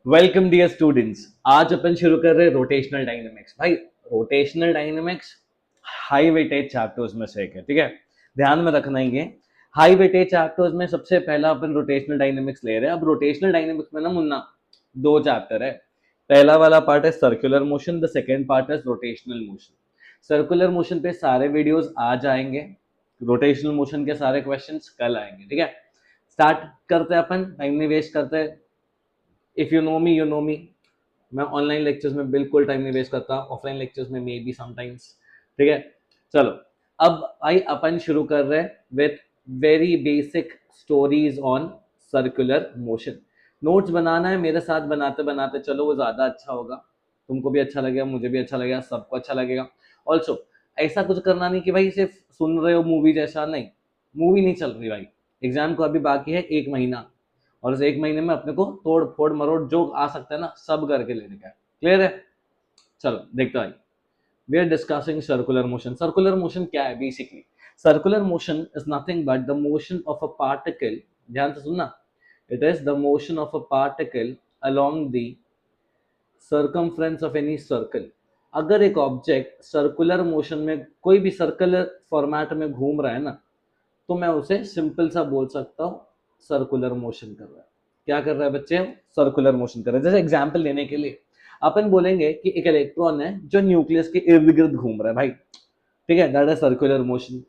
Welcome dear students. आज अपन शुरू कर रहे हैं रोटेशनल डायनेमिक्स। भाई rotational dynamics high weightage chapters में से एक है, ठीक है। ध्यान में रखना ही है, हाई वेटेज चैप्टर्स में सबसे पहला अपन रोटेशनल डायनेमिक्स ले रहे हैं। अब रोटेशनल डायनेमिक्स में ना मुन्ना दो चैप्टर है। पहला वाला पार्ट है circular motion, the second part है रोटेशनल मोशन। सर्कुलर मोशन पे सारे वीडियोस आज आएंगे, रोटेशनल मोशन के सारे क्वेश्चंस कल आएंगे, ठीक है। स्टार्ट करते हैं अपन, टाइम नहीं वेस्ट करते। If you know me you know me, मैं ऑनलाइन लेक्चर्स में बिल्कुल टाइम नहीं वेस्ट करता, ऑफलाइन लेक्चर्स में मे बी समटाइम्स, ठीक है। चलो, अब आई अपन शुरू कर रहे हैं with very basic stories on circular motion. Notes बनाना है मेरे साथ, बनाते बनाते चलो, वो ज्यादा अच्छा होगा, तुमको भी अच्छा लगेगा, मुझे भी अच्छा लगेगा, सबको अच्छा लगेगा। ऑल्सो ऐसा कुछ करना नहीं कि भाई सिर्फ सुन रहे हो मूवी जैसा, नहीं, मूवी नहीं चल रही भाई। एग्जाम को अभी बाकी है 1 महीना, और इस 1 महीने में अपने को तोड़ फोड़ मरोड़ जो आ सकता है ना सब करके लेने का है। क्लियर है? चलो देखते हैं। We are discussing circular motion. Circular motion क्या है basically? Circular motion is nothing but the motion of a particle, ध्यान से सुनना, it is the motion of a particle along the circumference of any circle. अगर एक object circular motion में कोई भी सर्कुलर फॉर्मेट में घूम रहा है ना, तो मैं उसे सिंपल सा बोल सकता हूँ सर्कुलर मोशन कर रहा है। क्या कर रहा है बच्चे? सर्कुलर मोशन कर रहा है। जैसे एग्जांपल लेने के लिए अपन बोलेंगे कि एक इलेक्ट्रॉन है जो न्यूक्लियस के इर्द गिर्द घूम रहा है भाई, ठीक है, दैट इज सर्कुलर मोशन।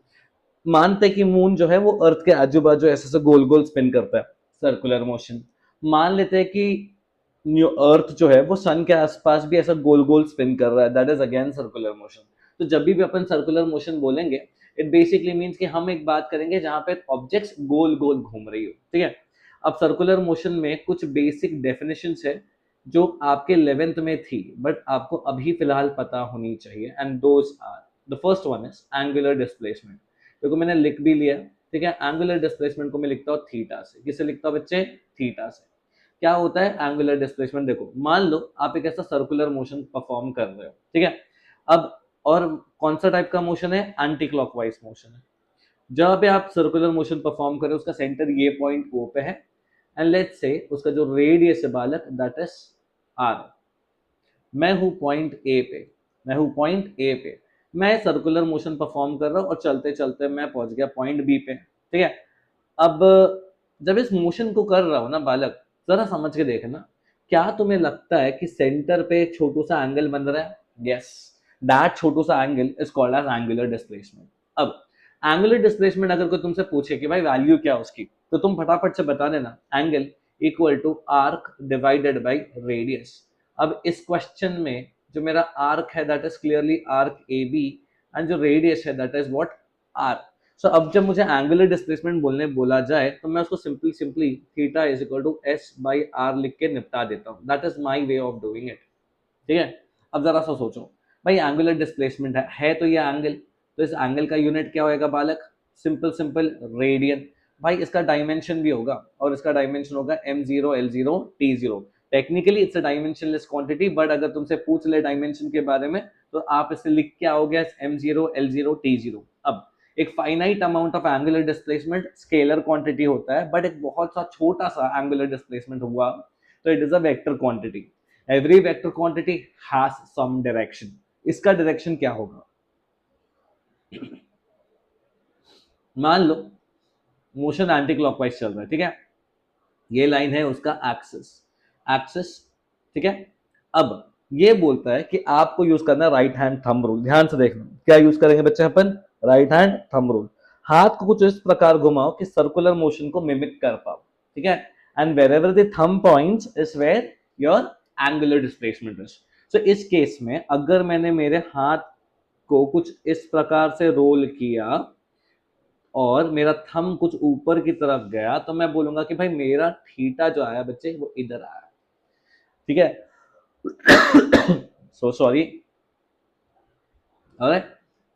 मानते कि मून जो है वो अर्थ के आजू बाजू ऐसे से गोल गोल स्पिन करता है, सर्कुलर मोशन। मान लेते हैं कि अर्थ जो है वो सन के आसपास भी ऐसा गोल गोल स्पिन कर रहा है, that is again circular motion. तो जब भी अपन सर्कुलर मोशन बोलेंगे, इट बेसिकली मीन्स कि हम एक बात करेंगे जहां पे ऑब्जेक्ट्स गोल गोल घूम रही हो, ठीक है। अब सर्कुलर मोशन में कुछ बेसिक डेफिनेशंस है जो आपके 11th में थी बट आपको अभी फिलहाल पता होनी चाहिए, and those are, the first one is angular displacement. देखो मैंने लिख भी लिया, ठीक है। एंगुलर डिस्प्लेसमेंट को मैं लिखता हूँ थीटा से। किससे लिखता हूँ बच्चे? थीटा से। क्या होता है एंगुलर डिस्प्लेसमेंट? देखो मान लो आप एक ऐसा सर्कुलर मोशन परफॉर्म कर रहे हो, ठीक है। अब और कौन सा टाइप का मोशन है? एंटी क्लॉकवाइज मोशन है। जहां पे आप सर्कुलर मोशन परफॉर्म करें उसका सेंटर ये पॉइंट ओ पे है, एंड लेट्स से उसका जो रेडियस है बालक दैट इज आर। मैं हूं पॉइंट ए पे, मैं हूं पॉइंट ए पे, मैं सर्कुलर मोशन परफॉर्म कर रहा हूं और चलते चलते मैं पहुंच गया पॉइंट बी पे, ठीक है। अब जब इस मोशन को कर रहा हूं ना बालक, जरा समझ के देखना, क्या तुम्हें लगता है कि सेंटर पे एक छोटू सा एंगल बन रहा है? यस, दैट छोटू सा angle is called as angular displacement. अब एंगुलर डिस्प्लेसमेंट अगर कोई तुमसे पूछे कि भाई वैल्यू क्या है उसकी, तो तुम फटाफट से बता देना angle equal to arc divided by radius. अब इस क्वेश्चन में जो मेरा आर्क है that is clearly arc A B, and जो रेडियस है that is what? R. So अब जब मुझे एंगुलर डिस्प्लेसमेंट बोलने बोला जाए तो मैं उसको simply simply theta is equal to S by R लिख के निपटा देता हूँ। That is my way of doing it, ठीक है। अब जरा सा सोचो भाई, एंगुलर डिस्प्लेसमेंट है तो ये एंगल, तो इस एंगल का यूनिट क्या होएगा बालक? Simple simple radian. भाई इसका डायमेंशन भी होगा, और इसका डायमेंशन होगा m0 l0 t0। Technically it's a dimensionless quantity, but अगर तुमसे पूछ ले डायमेंशन के बारे में तो आप इसे लिख के आओगे m0 l0 t0। अब एक finite amount of angular displacement scalar quantity होता है, बट एक बहुत सा छोटा सा एंगुलर डिस्प्लेसमेंट हुआ तो it is a vector quantity. Every vector quantity has some direction. इसका डायरेक्शन क्या होगा? मान लो मोशन एंटी क्लॉकवाइज चल रहा है, ठीक है। ये लाइन है उसका एक्सिस, एक्सिस, ठीक है। अब ये बोलता है कि आपको यूज करना है राइट हैंड थंब रूल। ध्यान से देखना, क्या यूज करेंगे बच्चे अपन? Right hand thumb rule. हाथ को कुछ इस प्रकार घुमाओ कि सर्कुलर मोशन को मिमिक कर पाओ, ठीक है। And wherever the thumb points is where your angular displacement is. So इस केस में अगर मैंने मेरे हाथ को कुछ इस प्रकार से रोल किया और मेरा थंब कुछ ऊपर की तरफ गया, तो मैं बोलूंगा कि भाई मेरा थीटा जो आया बच्चे वो इधर आया, ठीक है। So sorry.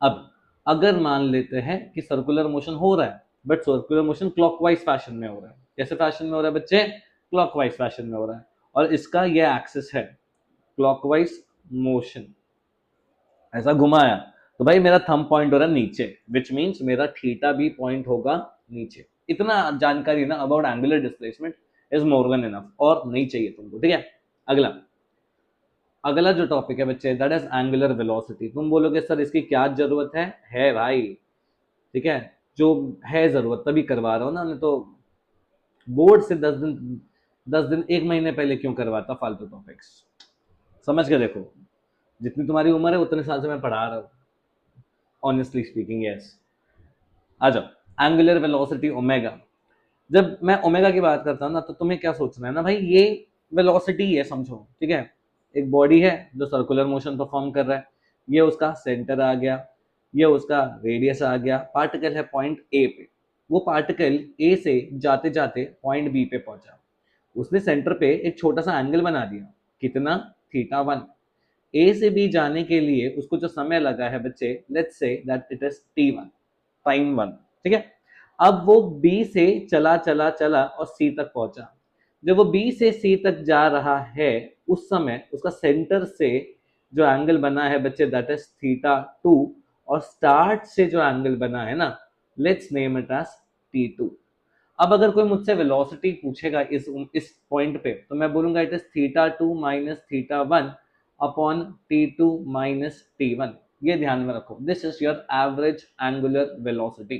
अब अगर मान लेते हैं कि सर्कुलर मोशन हो रहा है, but circular motion clockwise fashion में हो रहा है। कैसे फैशन में हो रहा है बच्चे? क्लॉकवाइज फैशन में हो रहा है, और इसका ये एक्सिस है क्लॉकवाइज मोशन। ऐसा घुमाया तो भाई मेरा थंब पॉइंट हो रहा है नीचे, विच मीन्स मेरा थीटा भी पॉइंट होगा नीचे। इतना जानकारी ना about angular displacement is more than enough, और नहीं चाहिए तुमको, ठीक है। अगला अगला जो टॉपिक है बच्चे, दैट इज एंगुलर वेलोसिटी। तुम बोलोगे सर इसकी क्या जरूरत है भाई, ठीक है, जो है जरूरत तभी करवा रहा हूँ ना, नहीं तो बोर्ड से 10 दिन 1 महीने पहले क्यों करवाता फालतू टॉपिक्स। समझ के देखो, जितनी तुम्हारी उम्र है उतने साल से मैं पढ़ा रहा हूँ, ऑनेस्टली स्पीकिंग। यस, आ जाओ एंगुलर वेलोसिटी ओमेगा। जब मैं ओमेगा की बात करता हूँ ना, तो तुम्हें क्या सोचना है ना भाई, ये वेलोसिटी है समझो, ठीक है। एक बॉडी है जो सर्कुलर मोशन परफॉर्म कर रहा है, ये उसका सेंटर आ गया, ये उसका रेडियस आ गया, पार्टिकल है पॉइंट ए पे, वो पार्टिकल ए से जाते जाते पॉइंट बी पे पहुंचा, उसने सेंटर पे एक छोटा सा एंगल बना दिया, कितना, थीटा 1। ए से बी जाने के लिए उसको जो समय लगा है बच्चे, let's say that it is t1, time 1, ठीक है। अब वो बी से चला चला चला और सी तक पहुंचा। जब वो बी से सी तक जा रहा है, उस समय उसका सेंटर से जो एंगल बना है बच्चे, दैट इज थीटा 2, और स्टार्ट से जो एंगल बना है ना, let's name it as t2। अब अगर कोई मुझसे वेलोसिटी पूछेगा इस पॉइंट पे, तो मैं बोलूंगा it is theta 2 minus theta 1 upon t2 minus t1। ये ध्यान में रखो, this is your average angular velocity.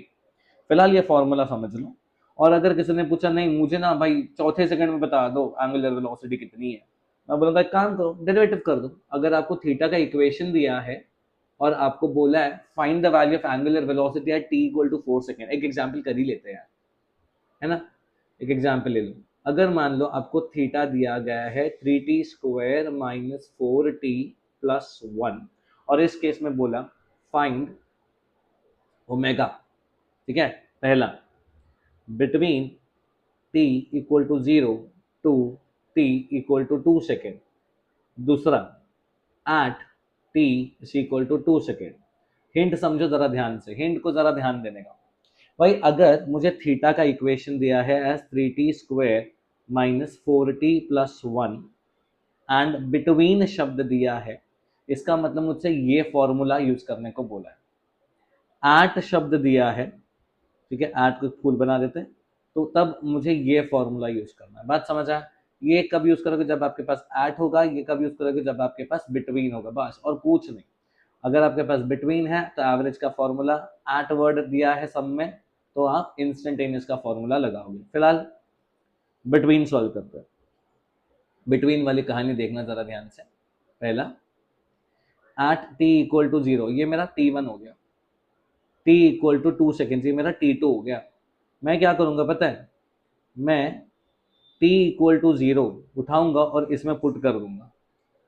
फिलहाल ये फॉर्मूला समझ लो। और अगर किसी ने पूछा नहीं मुझे ना भाई चौथे सेकंड में बता दो एंगुलर वेलोसिटी कितनी है, मैं बोलूंगा एक काम करो, डेरिवेटिव कर दो। अगर आपको थीटा का इक्वेशन दिया है और आपको बोला है find the value of angular velocity at t = 4 second, एक एग्जांपल कर ही लेते हैं, है ना। एक एग्जाम्पल ले लो, अगर मान लो आपको थीटा दिया गया है 3t² माइनस 4t प्लस 1, और इस केस में बोला फाइंड ओमेगा, ठीक है। पहला, between t = 0 to t = 2 second. दूसरा, एट t = 2 सेकेंड। हिंट समझो जरा ध्यान से, हिंट को जरा ध्यान देने का। भाई अगर मुझे थीटा का इक्वेशन दिया है as 3t² minus 4t plus 1 and between शब्द दिया है, इसका मतलब मुझसे ये फॉर्मूला यूज करने को बोला है। एट शब्द दिया है, ठीक है, एट को फूल बना देते हैं, तो तब मुझे ये फॉर्मूला यूज करना है। बात समझ आया। ये कब यूज करोगे, जब आपके पास एट होगा, ये कब यूज करोगे, जब आपके पास बिटवीन होगा, बस और कुछ नहीं। अगर आपके पास बिटवीन है तो एवरेज का फॉर्मूला, एट वर्ड दिया है सब में तो आप इंस्टेंटेनियस का फॉर्मूला लगाओगे। फिलहाल बिटवीन सॉल्व करते हैं। बिटवीन वाली कहानी देखना जरा ध्यान से। पहला, एट t = 0, ये मेरा t1 हो गया, t = 2 सेकेंड, ये मेरा t2 हो गया। मैं क्या करूंगा पता है, मैं t = 0 उठाऊंगा और इसमें पुट कर दूंगा।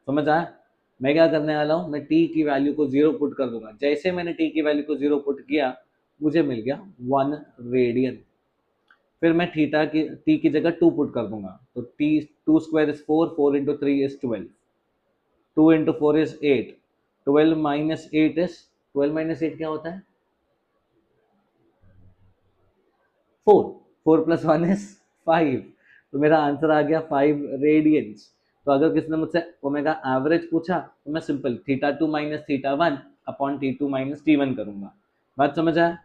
समझ आया। मैं क्या करने वाला हूँ, मैं t की वैल्यू को 0 पुट कर दूंगा। जैसे मैंने t की वैल्यू को 0 पुट किया, मुझे मिल गया 1 रेडियन। फिर मैं थीटा की t की जगह 2 पुट कर दूंगा, तो t2² is 4, 4 into 3 is 12, 2 into 4 is 8, 12 minus 8 is, 12 minus 8 क्या होता है, 4, 4 प्लस 1 इज 5, तो मेरा आंसर आ गया 5 रेडियंस। तो अगर किसने मुझसे ओमेगा एवरेज पूछा, तो मैं simple theta 2 minus theta 1 upon t2 minus t1 करूंगा। बात समझ आया।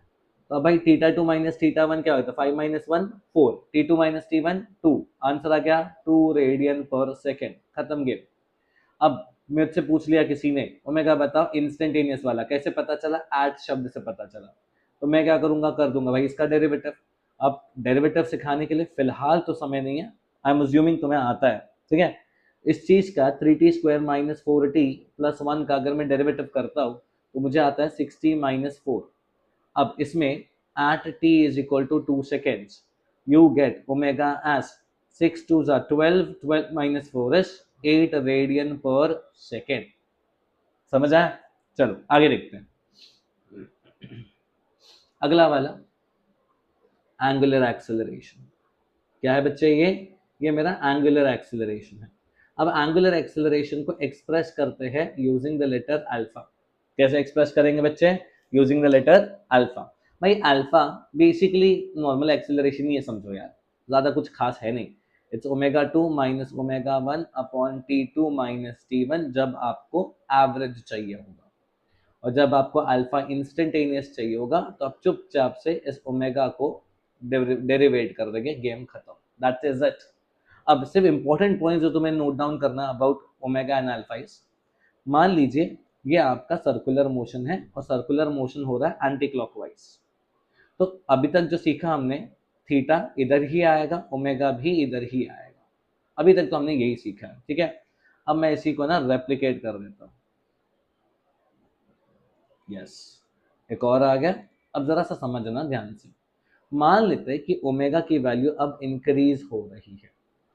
तो भाई थीटा 2 माइनस थीटा 1 क्या होता है, 5 minus 1 4, t2 minus t1 2, answer आ गया 2 रेडियन पर सेकेंड। खत्म गेम। अब मुझसे पूछ लिया किसी ने ओमेगा बताओ इंस्टेंटेनियस वाला, कैसे पता चला, एट शब्द से पता चला। तो मैं क्या करूंगा, कर दूंगा भाई इसका डेरिवेटिव। अब डेरिवेटिव सिखाने के लिए फिलहाल तो समय नहीं है, आई एम अज्यूमिंग तुम्हें आता है, ठीक है। इस चीज का 3t² माइनस 4t प्लस 1 का अगर मैं डेरिवेटिव करता हूँ, तो मुझे आता है 60 माइनस 4। अब इसमें eight t = 2 seconds you get omega as 6 2s are 12, 12 minus 4 is 8 radian पर सेकेंड। समझ आया। चलो आगे देखते हैं। अगला वाला एंगुलर एक्सेलरेशन। क्या है बच्चे, ये मेरा एंगुलर एक्सेलरेशन है। अब एंगुलर एक्सेलरेशन को एक्सप्रेस करते हैं यूजिंग द लेटर अल्फा। कैसे एक्सप्रेस करेंगे बच्चे, यूजिंग द लेटर अल्फा। भाई अल्फा बेसिकली नॉर्मल एक्सेलरेशन ही है, समझो यार, ज्यादा कुछ खास है नहीं। It's omega 2 minus omega 1 upon t2 minus t1 जब आपको एवरेज चाहिए होगा। और जब आपको अल्फा इंस्टेंटेनियस चाहिए होगा, तो आप चुपचाप से इस ओमेगा को डेरिवेट कर देंगे, गेम खत्म। That is it. अब सिर्फ इंपॉर्टेंट पॉइंट जो तुम्हें नोट डाउन करना about omega and alpha is, मान लीजिए ये आपका सर्कुलर मोशन है और सर्कुलर मोशन हो रहा है एंटी क्लॉकवाइज, तो अभी तक जो सीखा हमने, थीटा इधर ही आएगा, ओमेगा भी इधर ही आएगा, अभी तक तो हमने यही सीखा है, ठीक है। अब मैं इसी को ना रेप्लिकेट कर देता हूँ, यस, एक और आ गया। अब जरा सा समझना ध्यान से, मान लेते हैं कि ओमेगा की वैल्यू अब इंक्रीज हो रही है,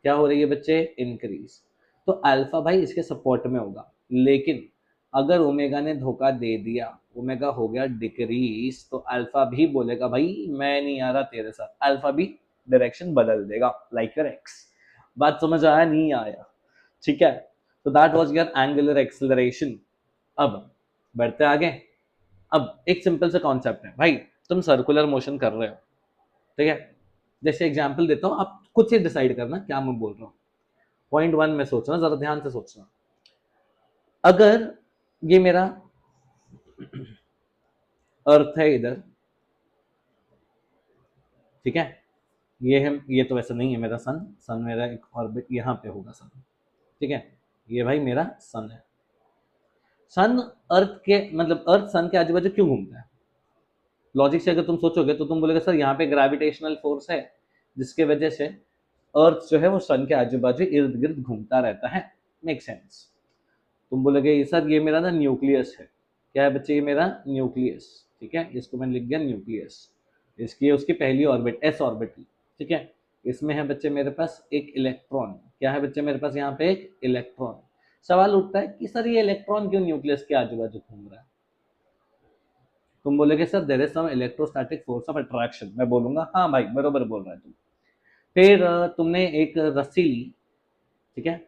क्या हो रही है बच्चे, इंक्रीज, तो अल्फा भाई इसके सपोर्ट में होगा, लेकिन अगर ओमेगा ने धोखा दे दिया, ओमेगा हो गया डिक्रीज, तो अल्फा भी बोलेगा भाई मैं नहीं आ रहा तेरे साथ, अल्फा भी डायरेक्शन बदल देगा लाइक योर एक्स। बात समझ आया, नहीं आया, ठीक है। तो that was your angular acceleration. अब बढ़ते आगे। अब एक सिंपल सा कॉन्सेप्ट है भाई, तुम सर्कुलर मोशन कर रहे हो, ठीक है, जैसे एग्जांपल देता हूँ, आप खुद से डिसाइड करना क्या मैं बोल रहा हूँ। पॉइंट 1 में सोचना, जरा ध्यान से सोचना, अगर ये मेरा अर्थ है इधर, ठीक है, ये है, ये तो वैसे नहीं है मेरा सन, सन मेरा एक ऑर्बिट यहाँ पे होगा सन, ठीक है, ये भाई मेरा सन है। सन अर्थ के मतलब अर्थ सन के आजू बाजू क्यों घूमता है, लॉजिक से अगर तुम सोचोगे तो तुम बोलोगे सर यहाँ पे ग्रेविटेशनल फोर्स है जिसके वजह से अर्थ जो है वो सन के आजू बाजू इर्द गिर्द घूमता रहता है, मेक सेंस। तुम बोलोगे सर ये मेरा ना न्यूक्लियस है, क्या है बच्चे, ये मेरा न्यूक्लियस, ठीक है, इसको मैंने लिख दिया न्यूक्लियस, इसकी उसकी पहली ऑर्बिट एस ऑर्बिटल, ठीक है, इसमें है बच्चे मेरे पास एक इलेक्ट्रॉन, क्या है बच्चे मेरे पास यहाँ पे एक इलेक्ट्रॉन। सवाल उठता है कि सर ये इलेक्ट्रॉन क्यों न्यूक्लियस के आजू बाजू घूम रहा है, तुम बोलोगे sir there is some electrostatic force of attraction, मैं बोलूंगा हाँ भाई बरोबर बोल रहा है तुम। फिर तुमने एक रस्सी ली, ठीक है,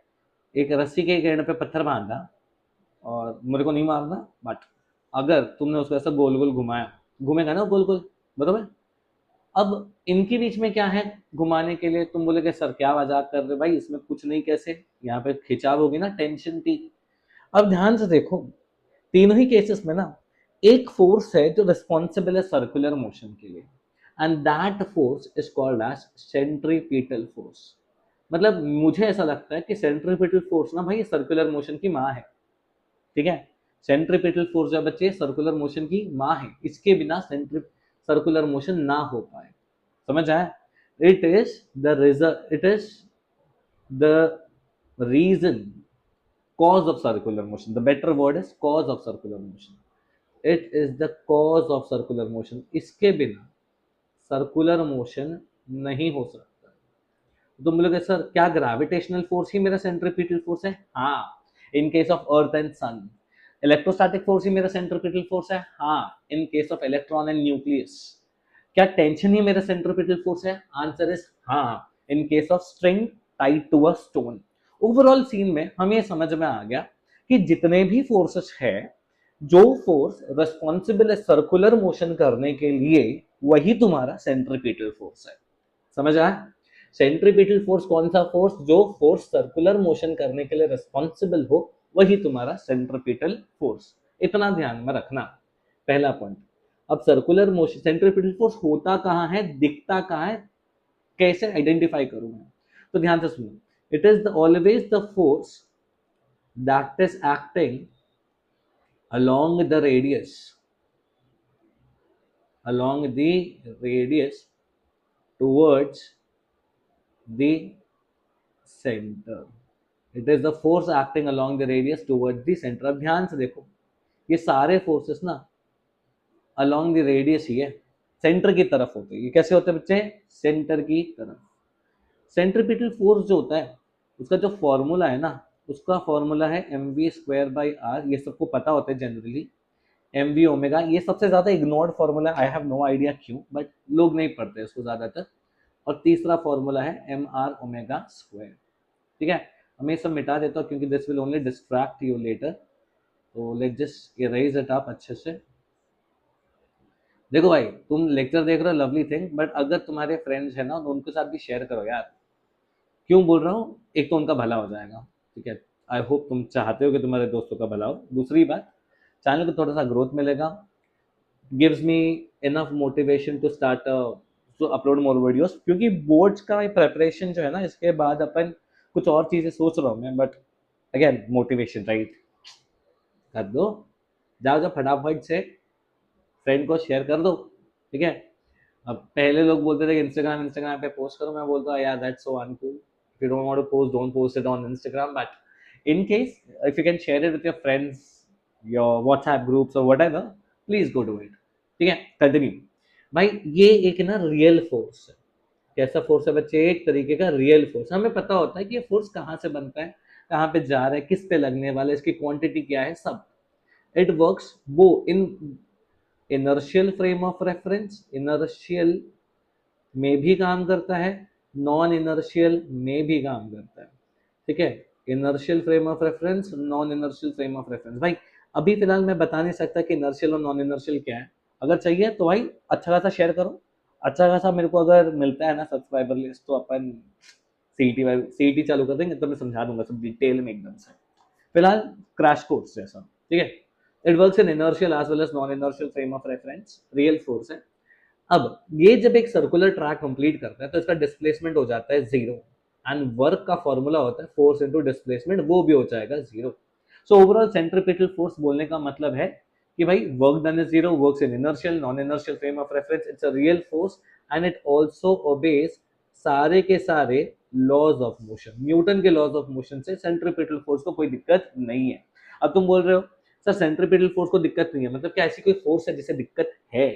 एक रस्सी के एंड पे पत्थर बांधा, और मेरे को नहीं मारना, बट अगर तुमने उसको ऐसा गोल गोल घुमाया, घूमेगा ना गोल गोल, बरोबर। अब इनके बीच में क्या है घुमाने के लिए, तुम बोलोगे सर क्या मजाक कर रहे भाई, इसमें कुछ नहीं, कैसे, यहाँ पे खिंचाव होगी ना, टेंशन थी। अब ध्यान से देखो, तीनों ही केसेस में ना एक फोर्स है जो रिस्पॉन्सिबल है सर्कुलर मोशन के लिए, and that force is called as centripetal force. मतलब मुझे ऐसा लगता है कि सेंट्रीपिटल फोर्स ना भाई सर्कुलर मोशन की माँ है, ठीक है, सेंट्रीपिटल फोर्स जो बच्चे सर्कुलर मोशन की माँ है, इसके बिना सर्कुलर मोशन ना हो पाए, समझ आया। It is the result, it is the reason, cause of circular motion, the better word is cause of circular motion, it is the cause of circular motion, इसके बिना सर्कुलर मोशन नहीं हो सकता। तुम बोलोगे सर क्या ग्रेविटेशनल फोर्स ही मेरा सेंट्रीपिटल फोर्स है, हाँ, in case of earth and sun. Electrostatic force ही मेरा सेंट्रीपिटल फोर्स है, हाँ, in case of electron and nucleus. क्या टेंशन ही मेरा सेंट्रीपिटल फोर्स है, आंसर इज हाँ, in case of string tied to a stone. Overall scene में हमें ये समझ में आ गया कि जितने भी फोर्सेस है, जो फोर्स रिस्पॉन्सिबल है सर्कुलर मोशन करने के लिए, वही तुम्हारा सेंट्रीपिटल फोर्स है, समझ आया। सेंट्रीपिटल फोर्स कौन सा फोर्स, जो फोर्स सर्कुलर मोशन करने के लिए रिस्पॉन्सिबल हो, वही तुम्हारा सेंट्रीपिटल फोर्स, इतना ध्यान में रखना, पहला पॉइंट। अब सर्कुलर मोशन सेंट्रीपिटल फोर्स होता कहाँ है, दिखता कहाँ है, कैसे आइडेंटिफाई करूं मैं, तो ध्यान से सुनो, it is always the force that is acting along the radius, along the radius towards the center, it is the force acting along the radius towards the center। अब ध्यान से देखो, ये सारे फोर्सेस ना along the radius ही है, centre की तरफ होते हैं। ये कैसे होते हैं बच्चे, सेंटर की तरफ। सेंट्रीपिटल फोर्स जो होता है उसका जो फॉर्मूला है ना, उसका फॉर्मूला है mv²/r, ये सबको पता होता है जनरली, mv ओमेगा, ये सबसे ज्यादा ignored formula, I have no idea क्यों, बट लोग नहीं पढ़ते इसको ज्यादातर। और तीसरा फॉर्मूला है mr ओमेगा स्क्वायर, ठीक है। मैं सब मिटा देता हूँ क्योंकि this will only distract you later, तो let just erase it up अच्छे से। देखो भाई तुम लेक्चर देख रहे हो, लवली थिंग, बट अगर तुम्हारे फ्रेंड्स है ना तो उनके साथ भी शेयर करो यार। क्यों बोल रहा हूँ, एक तो उनका भला हो जाएगा, ठीक है, आई होप तुम चाहते हो कि तुम्हारे दोस्तों का भला हो। दूसरी बात, चैनल को थोड़ा सा ग्रोथ मिलेगा, gives me enough motivation to start so upload more videos, क्योंकि बोर्ड्स का प्रेपरेशन जो है ना, इसके बाद अपन कुछ और चीजें सोच रहा हूँ मैं, बट अगेन मोटिवेशन राइट, कर दो, जाओ जाओ फटाफट से फ्रेंड को शेयर कर दो, ठीक है। अब पहले लोग बोलते थे कि इंस्टाग्राम इंस्टाग्राम पे पोस्ट करो, मैं बोलता हूँ यार that's so uncool, if you don't want to post don't post it on Instagram, but in case if you can share it with your friends, your WhatsApp groups और whatever, please go to it, ठीक है। Continue भाई, ये एक ना real force है। कैसा force है बच्चे? एक तरीके का रियल फोर्स। हमें पता होता है कि ये फोर्स कहाँ से बनता है, कहाँ पे जा रहा है, किस पे लगने वाला है, इसकी क्वांटिटी क्या है, सब। इट वर्क्स वो in inertial frame of reference, inertial में भी काम करता है, नॉन इनर्शियल में भी काम करता है, ठीक है। Inertial frame of reference, non inertial frame of reference. भाई अभी फिलहाल मैं बता नहीं सकता कि इनर्शियल और नॉन इनर्शियल क्या है, अगर चाहिए तो भाई अच्छा खासा शेयर करो, अच्छा खासा मेरे को अगर मिलता है ना सब्सक्राइबर लिस्ट, तो अपन सीईटी चालू कर देंगे, तो मैं समझा दूंगा सब डिटेल में एकदम से। फिलहाल क्रैश कोर्स जैसा, ठीक है। It works in inertial as well as non inertial frame of reference, real force है। अब ये जब एक सर्कुलर ट्रैक कंप्लीट करता है तो इसका डिस्प्लेसमेंट हो जाता है 0, एंड वर्क का फॉर्मूला होता है फोर्स इनटू डिस्प्लेसमेंट, वो भी हो जाएगा 0। सो ओवरऑल सेंट्रीपिटल फोर्स बोलने का मतलब है कि भाई work done is 0, works in inertial non inertial frame of reference, it's a real force and it also obeys सारे के सारे लॉज ऑफ मोशन, न्यूटन के लॉज ऑफ मोशन से सेंट्रीपिटल फोर्स को कोई दिक्कत नहीं है। अब तुम बोल रहे हो सर सेंट्रीपिटल फोर्स को दिक्कत नहीं है, मतलब क्या ऐसी कोई फोर्स है जिसे दिक्कत है?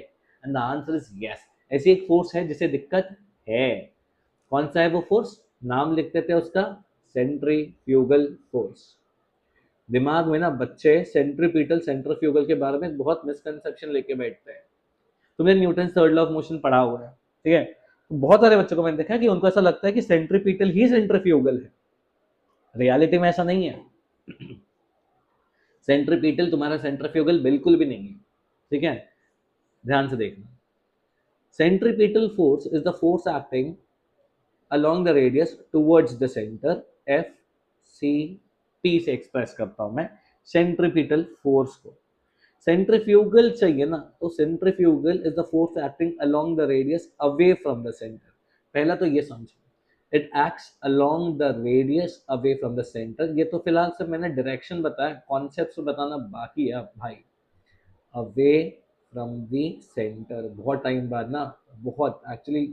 And the answer is yes, ऐसी एक फोर्स है जिसे दिक्कत है। कौन सा है वो फोर्स? नाम लिख देते हैं उसका, सेंट्रीफ्यूगल फोर्स। दिमाग में ना बच्चे सेंट्रीपिटल सेंट्रीफ्यूगल के बारे में बहुत मिसकंसेप्शन लेके बैठते हैं। तुमने Newton third law of motion पढ़ा हुआ है, ठीक है। तो बहुत सारे बच्चों को मैंने देखा कि उनको ऐसा लगता है कि सेंट्रीपिटल ही सेंट्रीफ्यूगल है, रियलिटी में ऐसा नहीं है। सेंट्रीपिटल तुम्हारा सेंट्रीफ्यूगल बिल्कुल भी नहीं है, ठीक है। ध्यान से देखना, centripetal force is the force acting along the radius towards the center, F C P से एक्सप्रेस करता हूं मैं सेंट्रीपिटल फोर्स को। सेंट्रीफ्यूगल चाहिए ना, तो centrifugal is the force acting along the radius away from the centre. पहला तो ये समझो, it acts along the radius away from the centre. ये तो फिलहाल से मैंने डायरेक्शन बताया, कॉन्सेप्ट बताना बाकी है भाई। अवे फ्रॉम दी सेंटर, बहुत टाइम बाद ना, बहुत एक्चुअली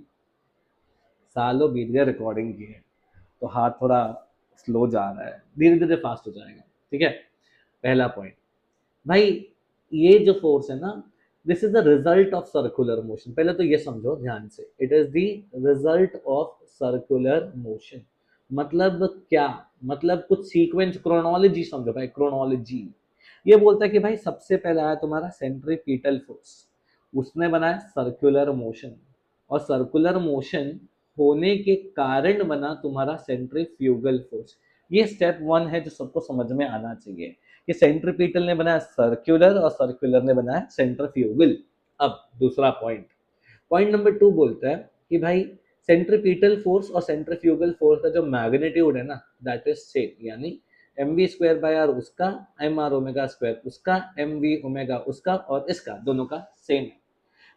सालों बीत गए रिकॉर्डिंग किए, तो हाथ थोड़ा स्लो जा रहा है, धीरे धीरे फास्ट हो जाएगा, ठीक है। पहला पॉइंट भाई, ये जो फोर्स है ना, this is the result of circular motion. पहले तो ये समझो ध्यान से, it is the result of circular motion. मतलब क्या? मतलब कुछ सीक्वेंस, क्रोनोलॉजी समझो भाई, क्रोनोलॉजी। ये बोलता है कि भाई सबसे पहले आया तुम्हारा सेंट्रीपिटल फोर्स, उसने बनाया सर्कुलर मोशन, और सर्कुलर मोशन होने के कारण बना तुम्हारा सेंट्रीफ्यूगल फोर्स। ये स्टेप 1 है जो सबको समझ में आना चाहिए कि सेंट्रीपिटल ने बनाया सर्कुलर और सर्कुलर ने बनाया सेंट्रीफ्यूगल। अब दूसरा पॉइंट, पॉइंट नंबर 2 बोलता है कि भाई सेंट्रीपिटल फोर्स और सेंट्रीफ्यूगल फोर्स का जो मैग्नीट्यूड है ना, दैट इज सेम, यानी mv²/r उसका, mr ओमेगा स्क्वायर उसका, mv ओमेगा उसका, और इसका दोनों का सेम है।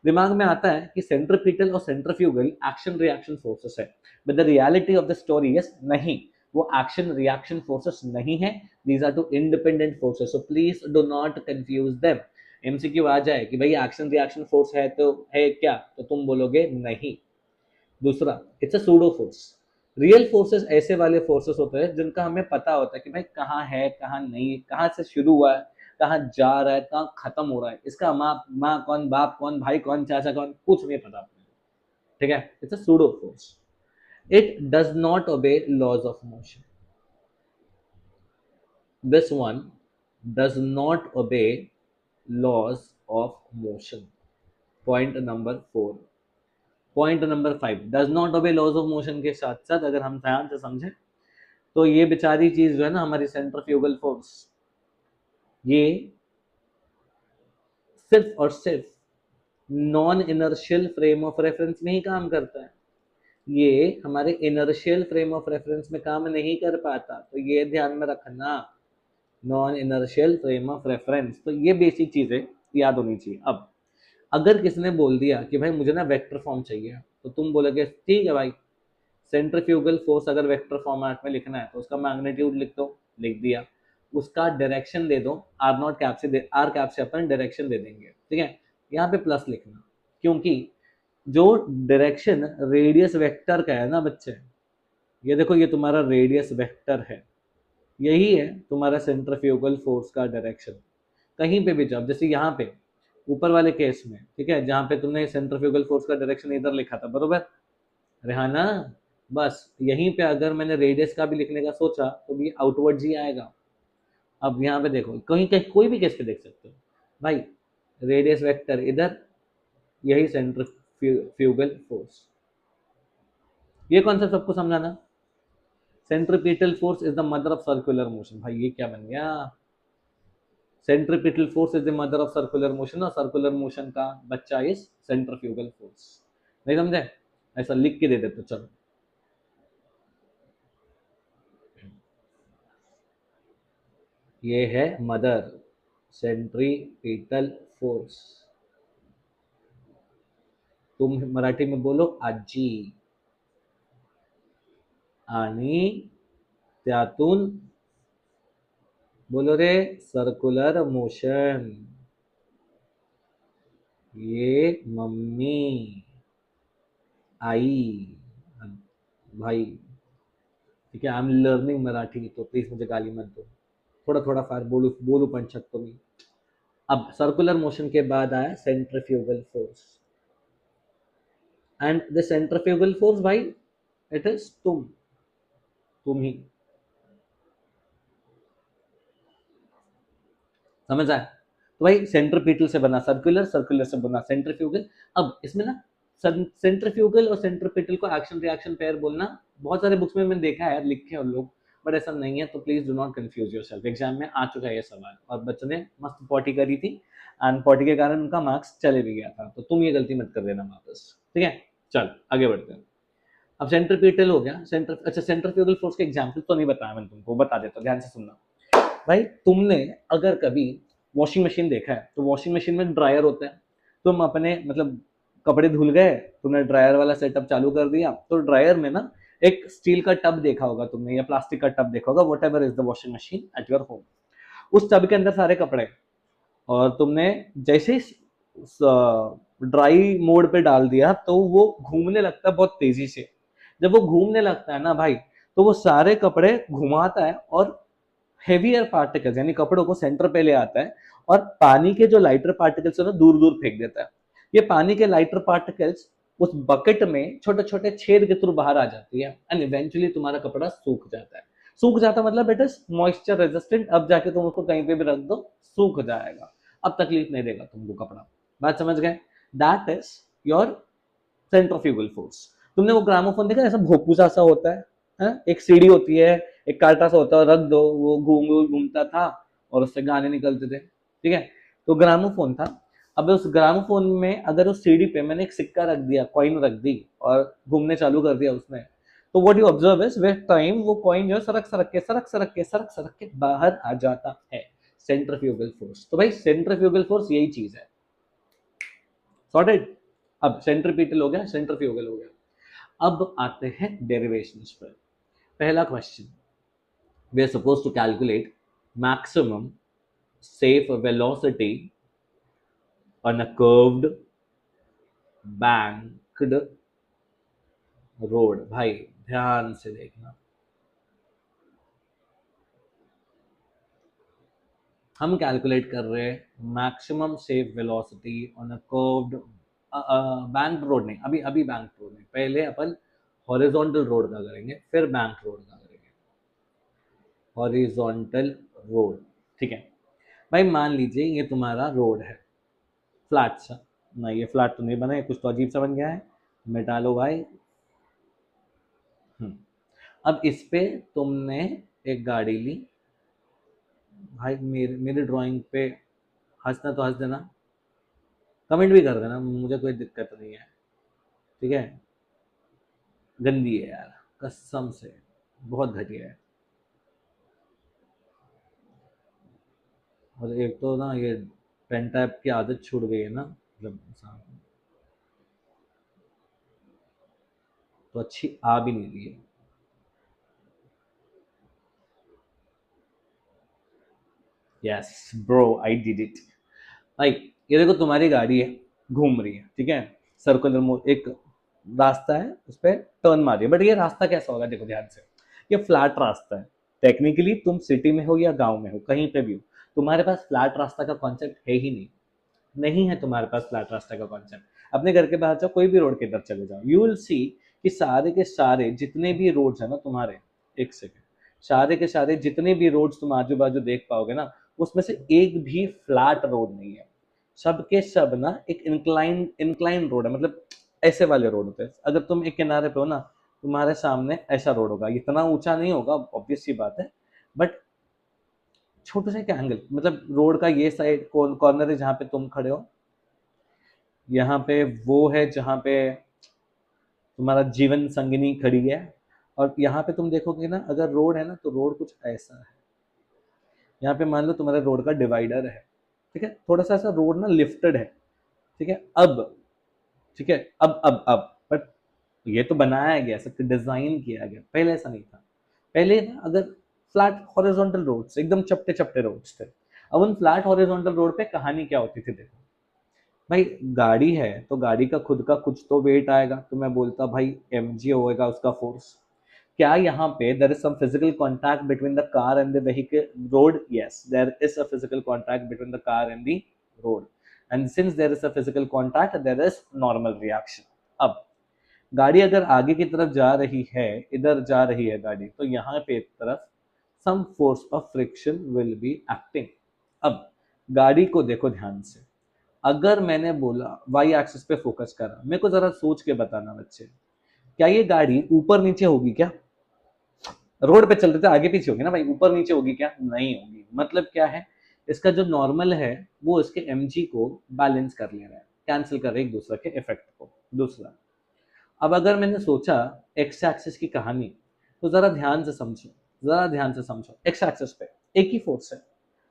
दिमाग में आता है कि सेंट्रीपिटल और सेंट्रीफ्यूगल एक्शन रिएक्शन फोर्सेस है, but the reality of the story is नहीं, वो एक्शन रिएक्शन फोर्सेस नहीं है, these are two independent forces, so please do not confuse them. MCQ आ जाए कि भाई एक्शन रिएक्शन फोर्स है तो है क्या, तो तुम बोलोगे नहीं। दूसरा, it's a pseudo force. Real forces ऐसे वाले फोर्सेस होते हैं जिनका हमें पता होता है कि भाई कहाँ है, कहाँ नहीं, कहाँ से शुरू हुआ है, कहाँ जा रहा है, कहाँ खत्म हो रहा है, इसका माँ कौन, बाप कौन, भाई कौन, चाचा कौन, कुछ नहीं पता, ठीक है। It's a pseudo force, it does not obey laws of motion. This one does not obey laws of motion. Point number 4। Point number 5, does not obey laws of motion के साथ साथ अगर हम ध्यान से समझें तो ये बेचारी चीज जो है ना, हमारी सेंट्रीफ्यूगल फोर्स, ये सिर्फ और सिर्फ non inertial frame of reference में ही काम करता है, ये हमारे इनर्शियल फ्रेम ऑफ रेफरेंस में काम नहीं कर पाता, तो ये ध्यान में रखना, non inertial frame of reference. तो ये बेसिक चीजें याद होनी चाहिए। अब अगर किसने बोल दिया कि भाई मुझे ना वेक्टर फॉर्म चाहिए, तो तुम बोलोगे ठीक है भाई, सेंट्रीफ्यूगल फोर्स अगर वेक्टर फॉर्मेट में लिखना है तो उसका मैग्नीट्यूड लिख दो, लिख दिया। उसका डायरेक्शन दे दो, आर नॉट कैप से आर कैप से अपन डायरेक्शन दे देंगे, ठीक है। यहाँ पे प्लस लिखना, क्योंकि जो डायरेक्शन रेडियस वेक्टर का है ना बच्चे, ये देखो ये तुम्हारा रेडियस वेक्टर है, यही है तुम्हारा सेंट्रीफ्यूगल फोर्स का डायरेक्शन। कहीं पे भी जब जैसे यहाँ पे ऊपर वाले केस में, ठीक है, जहाँ पे तुमने सेंट्रीफ्यूगल फोर्स का डायरेक्शन इधर लिखा था, बरोबर रेहाना, बस यहीं पे अगर मैंने रेडियस का भी लिखने का सोचा तो भी आउटवर्ड ही आएगा। अब यहाँ पे देखो, कहीं कहीं कोई भी केस पे देख सकते हो भाई, रेडियस वेक्टर इधर, यही सेंट्रीफ्यूगल फोर्स। ये कॉन्सेप्ट सबको समझाना। Centripetal force is the mother of circular motion, भाई ये क्या बन गया, centripetal force is the mother of circular motion, और सर्कुलर मोशन का बच्चा इज सेंट्रीफ्यूगल फोर्स। नहीं समझे, ऐसा लिख के दे देते चलो। ये है मदर, सेंट्रीपिटल फोर्स। तुम मराठी में बोलो आजी, आणि त्यातून बोलो रे सर्कुलर मोशन, ये मम्मी, आई, भाई, ठीक है। आई एम लर्निंग मराठी, तो प्लीज मुझे गाली मत दो, थोड़ा थोड़ा फार बोलू बोलू पण शकतो मी। अब सर्कुलर मोशन के बाद आया centrifugal force, and the centrifugal force भाई, इट इज तुम ही, समझ आया। तो भाई सेंट्रीपिटल से बना सर्कुलर, सर्कुलर से बना सेंट्रीफ्यूगल। अब इसमें ना सेंट्रीफ्यूगल और सेंट्रीपिटल को एक्शन रिएक्शन पेयर बोलना बहुत सारे बुक्स में मैंने देखा है लिखे और लोग, बट ऐसा नहीं है, तो please do not confuse yourself. Exam में आ चुका है ये सवाल, और बच्चों ने मस्त पॉटी करी थी, एंड पॉटी के कारण उनका मार्क्स चले भी गया था, तो तुम ये गलती मत कर देना वापस, ठीक है। चल आगे बढ़ते हैं। अब सेंट्रीपिटल हो गया, अच्छा सेंट्रीफ्यूगल फोर्स के एग्जाम्पल तो नहीं बताया मैंने तुमको, बता देता हूँ, ध्यान से सुनना। भाई तुमने अगर कभी वॉशिंग मशीन देखा है, तो वॉशिंग मशीन में ड्रायर होता है, तुम अपने मतलब कपड़े धुल गए, तुमने ड्रायर वाला सेटअप चालू कर दिया, तो ड्रायर में ना एक स्टील का टब देखा होगा तुमने, या प्लास्टिक का टब देखा होगा, what ever is the washing machine at your home. उस टब के अंदर सारे कपड़े, और तुमने जैसे ड्राई मोड पे डाल दिया तो वो घूमने लगता है बहुत तेजी से। जब वो घूमने लगता है ना भाई, तो वो सारे कपड़े घुमाता है, और हेवियर पार्टिकल्स यानी कपड़ों को सेंटर पे ले आता है, और पानी के जो लाइटर पार्टिकल्स है ना दूर दूर फेंक देता है। ये पानी के लाइटर पार्टिकल्स उस बकेट में छोटे छोटे छेद के थ्रू बाहर आ जाती है, एंड इवेंचुअली तुम्हारा कपड़ा सूख जाता है। सूख जाता मतलब इट इज मॉइस्चर रेजिस्टेंट, अब जाके तुम उसको कहीं पे भी रख दो सूख जाएगा, अब तकलीफ नहीं देगा तुमको कपड़ा। बात समझ गए, that is your centrifugal force. तुमने वो ग्रामोफोन देखा, ऐसा भोपूसा सा होता है? एक सीढ़ी होती है, एक कांटा सा होता है, रख दो वो घूमता था, और उससे गाने निकलते थे, ठीक है। तो ग्रामोफोन था। अब उस ग्रामोफोन में अगर उस सीढ़ी पे मैंने एक सिक्का रख दिया, कॉइन रख दी, और घूमने चालू कर दिया उसने, तो what you observe is with time वो कॉइन जो सरक सरक के बाहर आ जाता है। सेंट्रीफ्यूगल फोर्स, तो भाई सेंट्रीफ्यूगल फोर्स यही चीज है, सॉर्टेड। अब सेंट्रीपिटल हो गया, सेंट्रीफ्यूगल हो गया। अब आते हैं डेरिवेशंस पर। पहला question, we are supposed to calculate maximum safe velocity on a curved banked road। भाई ध्यान से देखना, हम कैलकुलेट कर रहे हैं maximum safe velocity on a curved bank road. नहीं, अभी अभी बैंक रोड नहीं, पहले अपन हॉरिजॉन्टल रोड का करेंगे, फिर बैंक रोड का करेंगे। हॉरिजॉन्टल रोड, ठीक है भाई। मान लीजिए ये तुम्हारा रोड है, फ्लैट सा, नहीं ये फ्लैट तो नहीं बना, ये कुछ तो अजीब सा बन गया है, मिटा लो भाई। अब इस पे तुमने एक गाड़ी ली, भाई मेरे मेरे ड्राइंग पे हंसना तो हंस देना, कमेंट भी कर देना, मुझे कोई दिक्कत नहीं है, ठीक है। गंदी है यार, कसम से बहुत घटिया है। और एक तो ना ये पेन टैप की आदत छूट गई है ना, मतलब तो अच्छी आ भी नहीं रही है। Yes bro, I did it. भाई ये देखो, तुम्हारी गाड़ी है, घूम रही है, ठीक है, सर्कुलर मोड, एक रास्ता है, उस पर टर्न मारिए, बट ये रास्ता कैसा होगा, देखो ध्यान से, ये फ्लैट रास्ता है। टेक्निकली तुम सिटी में हो या गांव में हो, कहीं पे भी हो, तुम्हारे पास फ्लैट रास्ता का कॉन्सेप्ट है ही नहीं। नहीं है तुम्हारे पास फ्लैट रास्ता का कॉन्सेप्ट। अपने घर के बाहर जाओ, कोई भी रोड के इधर चले जाओ, यू विल सी कि सारे के सारे जितने भी रोड्स है ना तुम्हारे, एक सेकेंड, सारे के सारे जितने भी रोड्स तुम आजू बाजू देख पाओगे ना, उसमें से एक भी फ्लैट रोड नहीं है। सब के सब ना एक इंक्लाइन इंक्लाइन रोड है, मतलब ऐसे वाले रोड होते हैं। अगर तुम एक किनारे पे हो ना, तुम्हारे सामने ऐसा रोड होगा, इतना ऊंचा नहीं होगा, ऑब्वियस सी बात है, बट छोटे से एक एंगल, मतलब रोड का ये साइड कॉर्नर है जहाँ पे तुम खड़े हो, यहाँ पे वो है जहाँ पे तुम्हारा जीवन संगिनी खड़ी है, और यहाँ पे तुम देखोगे ना, अगर रोड है ना, तो रोड कुछ ऐसा है। यहाँ पे मान लो तुम्हारे रोड का डिवाइडर है, ठीक है, थोड़ा सा ऐसा रोड ना लिफ्टेड है, ठीक है, अब, ठीक है, अब बट ये तो बनाया गया, सब डिजाइन किया गया, पहले ऐसा नहीं था। पहले ना अगर फ्लैट हॉरिजॉन्टल रोड्स, एकदम चपटे चपटे रोड्स थे। अब उन फ्लैट हॉरिजॉन्टल रोड पे कहानी क्या होती थी, देखो भाई, गाड़ी है तो गाड़ी का खुद का कुछ तो वेट आएगा, तो मैं बोलता भाई mg होएगा उसका फोर्स। क्या यहाँ पे there is some physical contact between the car and the vehicle road? Yes, there is a physical contact between the car and the road, and since there is a physical contact there is normal reaction. अब गाड़ी अगर आगे की तरफ जा रही है, इधर जा रही है गाड़ी, तो यहाँ पे एक तरफ some force of friction will be acting. अब गाड़ी को देखो ध्यान से, अगर मैंने बोला वाई एक्सिस पे फोकस करा, मेरे को जरा सोच के बताना बच्चे, क्या ये गाड़ी ऊपर नीचे होगी क्या? रोड पे चल रहे थे आगे पीछे होगी ना भाई, ऊपर नीचे होगी क्या? नहीं होगी। मतलब क्या है, इसका जो नॉर्मल है वो इसके mg को बैलेंस कर ले रहा है, कैंसिल कर रहे एक दूसरे के इफेक्ट को। दूसरा, अब अगर मैंने सोचा एक्स एक्सिस की कहानी, तो जरा ध्यान से समझो, जरा ध्यान से समझो, एक्स एक्सिस पे एक ही फोर्स है,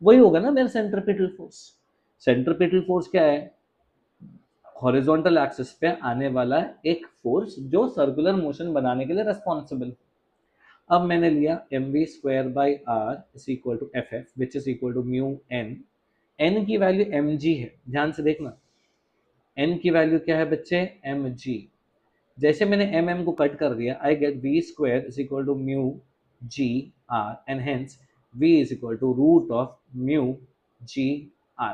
वही होगा ना मेरा सेंट्रीपिटल फोर्स। सेंट्रीपिटल फोर्स क्या है? हॉरिजॉन्टल एक्सिस पे आने वाला एक फोर्स जो सर्कुलर मोशन बनाने के लिए रेस्पॉन्सिबल। अब मैंने लिया M V square by R is equal to F F which is equal to mu N. N की वैल्यू एम जी है, ध्यान से देखना, एन की वैल्यू क्या है बच्चे? M G. जैसे मैंने एम एम को कट कर दिया, I get V square is equal to mu G R, and hence V is equal to root of mu G R.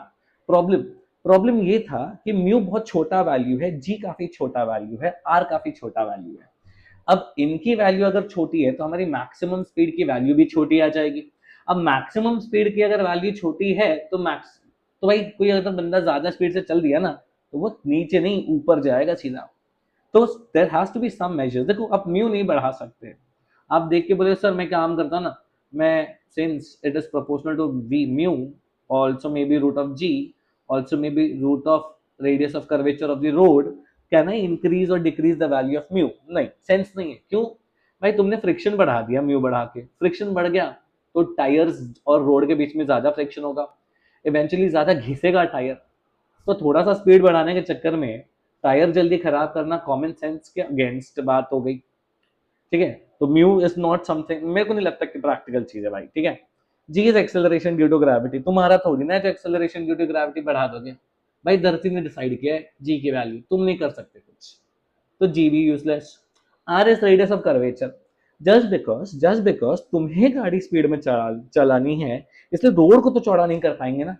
Problem problem ये था कि म्यू बहुत छोटा वैल्यू है, जी काफी छोटा वैल्यू है, आर काफी छोटा वैल्यू है। अब इनकी वैल्यू अगर छोटी है तो हमारी मैक्सिमम स्पीड की वैल्यू भी छोटी आ जाएगी। अब मैक्सिमम स्पीड की अगर वैल्यू छोटी है तो तो भाई कोई अगर बंदा ज्यादा स्पीड से चल दिया ना, तो वो नीचे नहीं ऊपर जाएगा सीधा। तो there has to be some major. देखो आप म्यू नहीं बढ़ा सकते, आप देख के बोले सर मैं काम करता ना, मैं since it is proportional to V mu also maybe root of g, also maybe root of radius of curvature of the road, can I increase or decrease the value of mu? नहीं, sense नहीं है। क्यों भाई? तुमने friction बढ़ा दिया, mu बढ़ा के फ्रिक्शन बढ़ गया, तो टायर्स और रोड के बीच में ज्यादा फ्रिक्शन होगा, इवेंचुअली ज्यादा घिसेगा टायर। तो थोड़ा सा स्पीड बढ़ाने के चक्कर में टायर जल्दी खराब करना कॉमन सेंस के अगेंस्ट बात हो गई, ठीक है। तो म्यू इज नॉट समथिंग, मेरे को नहीं लगता कि प्रैक्टिकल चीज है भाई, ठीक है। G is acceleration due to gravity, तुम्हारा थोड़ी ना जो एक्सेलरेशन ड्यू टू ग्रेविटी बढ़ा दोगे भाई, धरती ने डिसाइड किया है जी की वैल्यू, तुम नहीं कर सकते कुछ, तो जी भी useless. R is radius of curvature, just because तुम्हें गाड़ी स्पीड में चलानी है, इसलिए रोड को तो चौड़ा नहीं कर पाएंगे ना।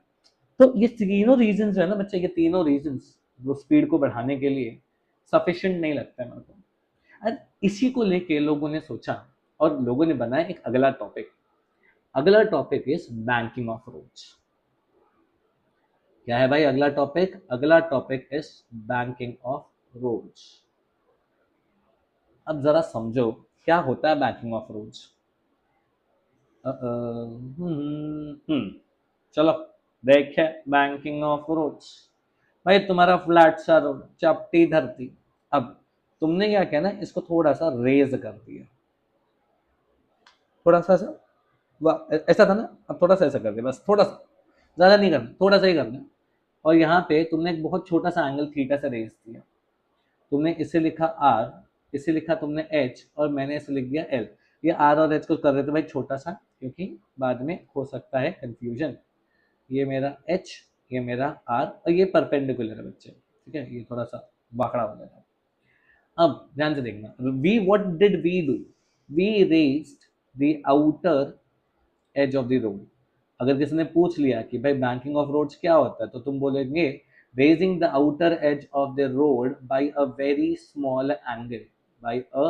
तो ये तीनों रीजन है ना बच्चे, ये तीनों रीजन वो स्पीड को बढ़ाने के लिए सफिशिएंट नहीं लगता है मेरे को। और इसी को लेके लोगों ने सोचा और लोगों ने बनाया एक अगला टॉपिक। अगला topic is banking of roads. क्या है भाई अगला टॉपिक? अगला topic is banking of roads. अब जरा समझो क्या होता है बैंकिंग ऑफ रोड्स। चलो देखे बैंकिंग ऑफ रोड्स। भाई तुम्हारा फ्लैट सा रोड, चपटी धरती, अब तुमने क्या किया ना, इसको थोड़ा सा रेज कर दिया, थोड़ा सा ऐसा था ना, अब थोड़ा सा ऐसा कर दिया, बस थोड़ा सा, ज्यादा नहीं करना, थोड़ा सा ही करना। और यहाँ पे तुमने एक बहुत छोटा सा एंगल थीटा से रेज दिया, तुमने इसे लिखा आर, इसे लिखा तुमने h और मैंने इसे लिख दिया l। ये r और h को कर रहे थे भाई छोटा सा, क्योंकि बाद में हो सकता है कंफ्यूजन। ये मेरा h, ये मेरा r, और ये परपेंडिकुलर है बच्चे, ठीक है, ये थोड़ा सा वाकड़ा हो गया। अब ध्यान से देखना, we what did we do, we raised the outer edge of the road. अगर किसी ने पूछ लिया कि भाई बैंकिंग ऑफ रोड्स क्या होता है, तो तुम बोलेंगे raising the outer edge of the road by a very small angle, by a